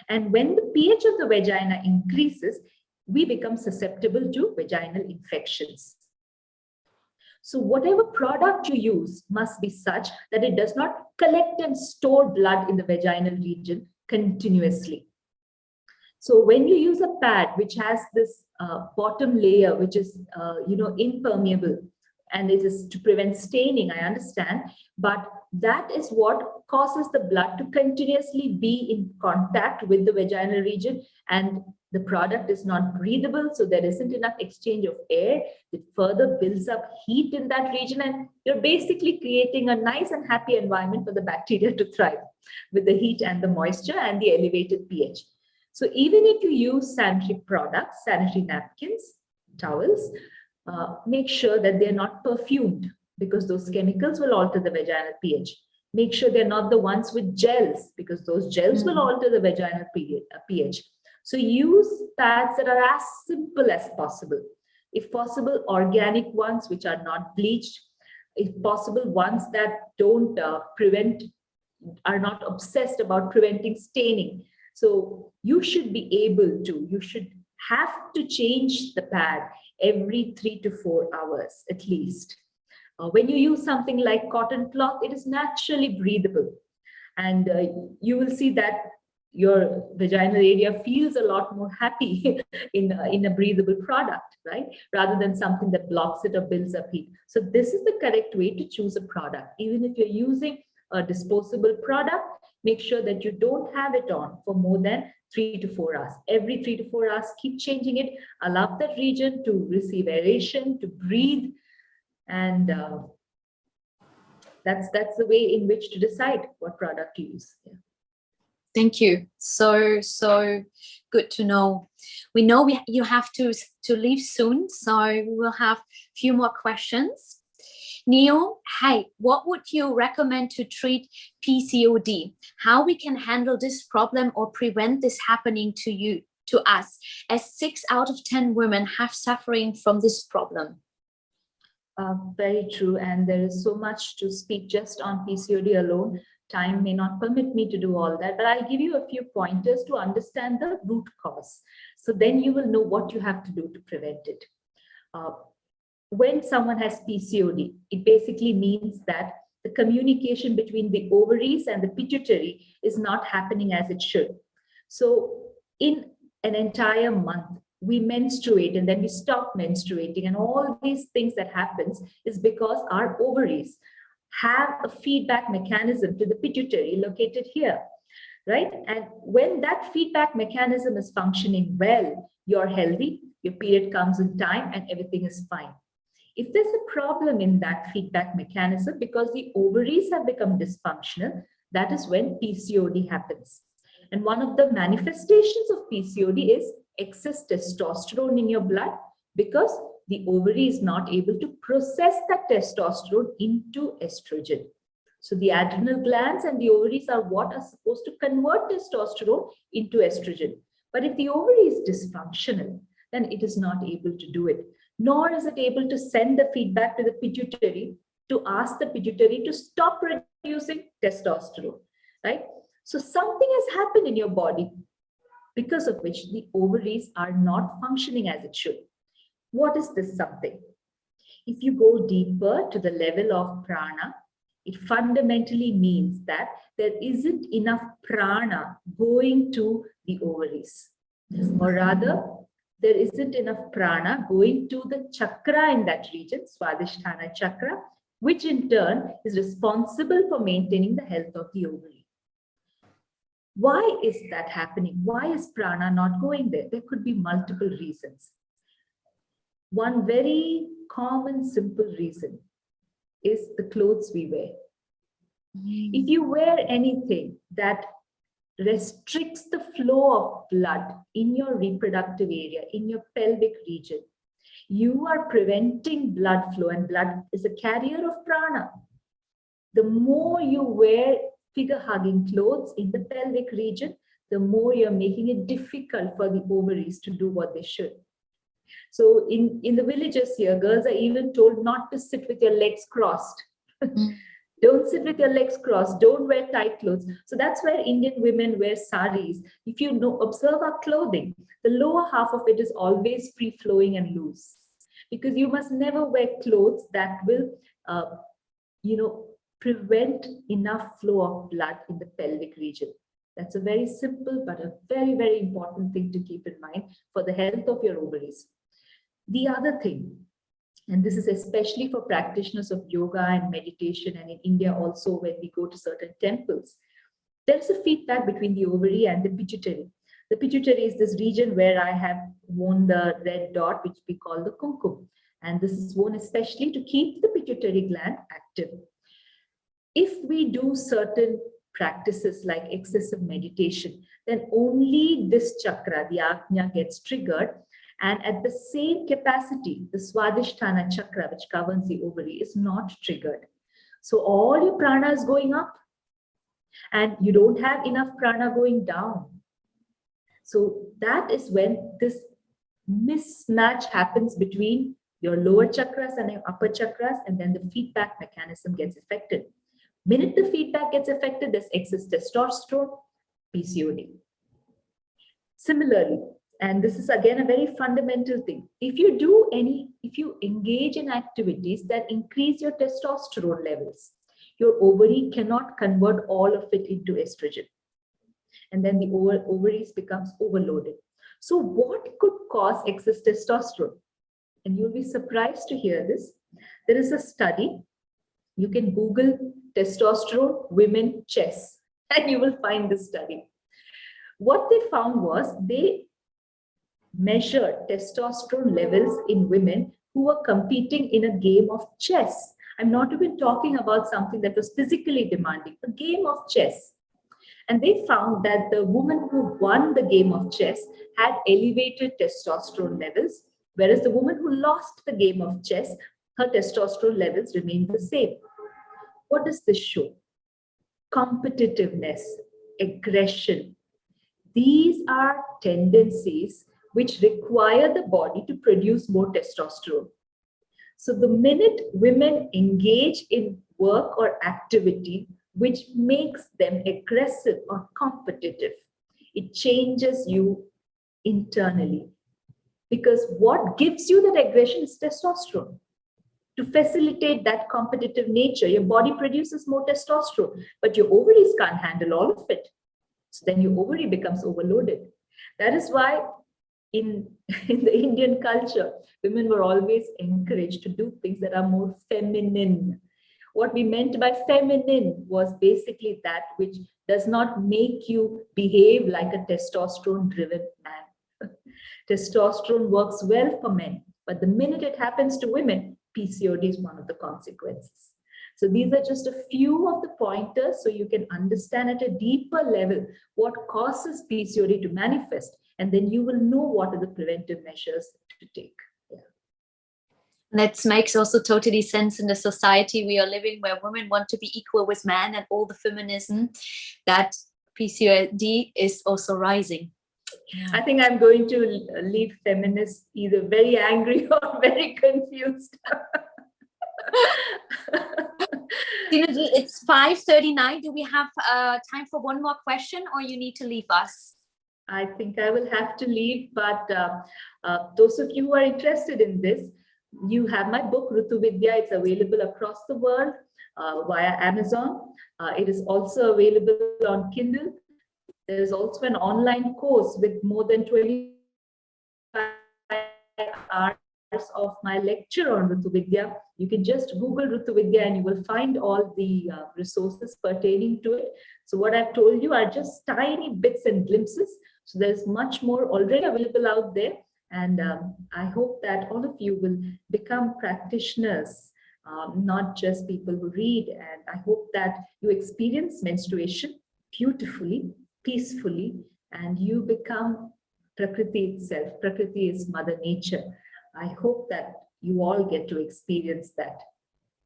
And when the pH of the vagina increases, we become susceptible to vaginal infections. So whatever product you use must be such that it does not collect and store blood in the vaginal region continuously. So when you use a pad which has this bottom layer which is impermeable, and it is to prevent staining, I understand, but that is what causes the blood to continuously be in contact with the vaginal region, and the product is not breathable, so there isn't enough exchange of air. It further builds up heat in that region, and you're basically creating a nice and happy environment for the bacteria to thrive with the heat and the moisture and the elevated pH. So even if you use sanitary products, sanitary napkins, towels, make sure that they're not perfumed because those chemicals will alter the vaginal pH. Make sure they're not the ones with gels because those gels will alter the vaginal pH. So use pads that are as simple as possible. If possible, organic ones which are not bleached. If possible, ones that don't are not obsessed about preventing staining. So you should have to change the pad every 3 to 4 hours at least. When you use something like cotton cloth, it is naturally breathable. And you will see that your vaginal area feels a lot more happy in a breathable product, right? Rather than something that blocks it or builds up heat. So this is the correct way to choose a product. Even if you're using a disposable product, make sure that you don't have it on for more than 3 to 4 hours. Every 3 to 4 hours, keep changing it. Allow that region to receive aeration, to breathe. And that's the way in which to decide what product to use. Yeah. Thank you. So good to know. We know you have to leave soon, so we will have a few more questions. Neil, hey, what would you recommend to treat PCOD? How we can handle this problem or prevent this happening to us, as 6 out of 10 women have suffering from this problem? Very true. And there is so much to speak just on PCOD alone. Time may not permit me to do all that, but I'll give you a few pointers to understand the root cause. So then you will know what you have to do to prevent it. When someone has PCOD, it basically means that the communication between the ovaries and the pituitary is not happening as it should. So in an entire month, we menstruate and then we stop menstruating, and all these things that happens is because our ovaries have a feedback mechanism to the pituitary located here, right? And when that feedback mechanism is functioning well, you're healthy, your period comes in time, and everything is fine. If there's a problem in that feedback mechanism because the ovaries have become dysfunctional, that is when PCOD happens. And one of the manifestations of PCOD is excess testosterone in your blood because the ovary is not able to process that testosterone into estrogen. So the adrenal glands and the ovaries are what are supposed to convert testosterone into estrogen. But if the ovary is dysfunctional, then it is not able to do it, nor is it able to send the feedback to the pituitary to ask the pituitary to stop producing testosterone, right? So something has happened in your body because of which the ovaries are not functioning as it should. What is this something? If you go deeper to the level of prana, It fundamentally means that there isn't enough prana going to the ovaries, or rather, there isn't enough prana going to the chakra in that region, Swadhisthana chakra, which in turn is responsible for maintaining the health of the ovary. Why is that happening? Why is prana not going there? There could be multiple reasons. One very common, simple reason is the clothes we wear. If you wear anything that restricts the flow of blood in your reproductive area, in your pelvic region, you are preventing blood flow, and blood is a carrier of prana. The more you wear figure-hugging clothes in the pelvic region, the more you're making it difficult for the ovaries to do what they should. So in the villages here, girls are even told not to sit with your legs crossed. Don't sit with your legs crossed. Don't wear tight clothes. So that's where Indian women wear saris. If you observe our clothing, the lower half of it is always free-flowing and loose. Because you must never wear clothes that will, prevent enough flow of blood in the pelvic region. That's a very simple but a very, very important thing to keep in mind for the health of your ovaries. The other thing, and this is especially for practitioners of yoga and meditation, and in India also when we go to certain temples, there's a feedback between the ovary and the pituitary. The pituitary is this region where I have worn the red dot, which we call the kumkum. And this is worn especially to keep the pituitary gland active. If we do certain practices like excessive meditation, then only this chakra, the Ajna, gets triggered. And at the same capacity, the Swadhisthana chakra, which governs the ovary, is not triggered. So all your prana is going up and you don't have enough prana going down. So that is when this mismatch happens between your lower chakras and your upper chakras, and then the feedback mechanism gets affected. Minute the feedback gets affected, there's excess testosterone, PCOD. Similarly, and this is again a very fundamental thing, if you engage in activities that increase your testosterone levels, your ovary cannot convert all of it into estrogen. And then the ovaries becomes overloaded. So what could cause excess testosterone? And you'll be surprised to hear this. There is a study. You can Google testosterone women chess and you will find this study. What they found was they measured testosterone levels in women who were competing in a game of chess. I'm not even talking about something that was physically demanding, a game of chess. And they found that the woman who won the game of chess had elevated testosterone levels, whereas the woman who lost the game of chess, her testosterone levels remained the same. What does this show? Competitiveness, aggression. These are tendencies which require the body to produce more testosterone. So the minute women engage in work or activity which makes them aggressive or competitive, it changes you internally. Because what gives you that aggression is testosterone. To facilitate that competitive nature, your body produces more testosterone, but your ovaries can't handle all of it. So then your ovary becomes overloaded. That is why in the Indian culture, women were always encouraged to do things that are more feminine. What we meant by feminine was basically that which does not make you behave like a testosterone-driven man. Testosterone works well for men, but the minute it happens to women, PCOD is one of the consequences. So these are just a few of the pointers so you can understand at a deeper level what causes PCOD to manifest, and then you will know what are the preventive measures to take. That makes also totally sense in the society we are living, where women want to be equal with men and all the feminism, that PCOD is also rising. I think I'm going to leave feminists either very angry or very confused. Sinuji, it's 5:39. Do we have time for one more question, or you need to leave us? I think I will have to leave, but those of you who are interested in this, you have my book, Rutu Vidya. It's available across the world. via Amazon. It is also available on Kindle. There is also an online course with more than 25 hours of my lecture on Rutuvidya. You can just Google Rutuvidya and you will find all the resources pertaining to it. So what I've told you are just tiny bits and glimpses. So there's much more already available out there. And I hope that all of you will become practitioners, not just people who read. And I hope that you experience menstruation beautifully, peacefully, and you become Prakriti itself. Prakriti is Mother Nature. I hope that you all get to experience that.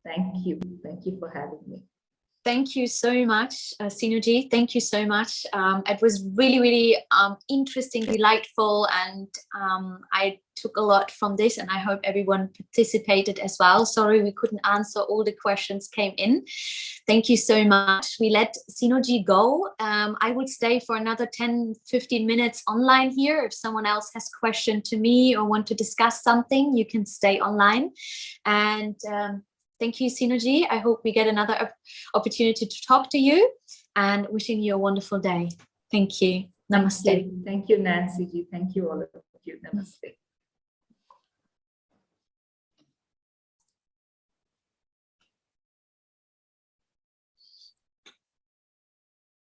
Thank you. Thank you for having me. Thank you so much, Sinuji. Thank you so much. It was really, really interesting, delightful, and I took a lot from this, and I hope everyone participated as well. Sorry we couldn't answer all the questions came in. Thank you so much. We let Sinuji go. I would stay for another 10-15 minutes online here. If someone else has a question to me or want to discuss something, you can stay online. And thank you, Sinuji. I hope we get another opportunity to talk to you, and wishing you a wonderful day. Thank you. Namaste. Thank you, Nancy. Thank you, all of you. Namaste.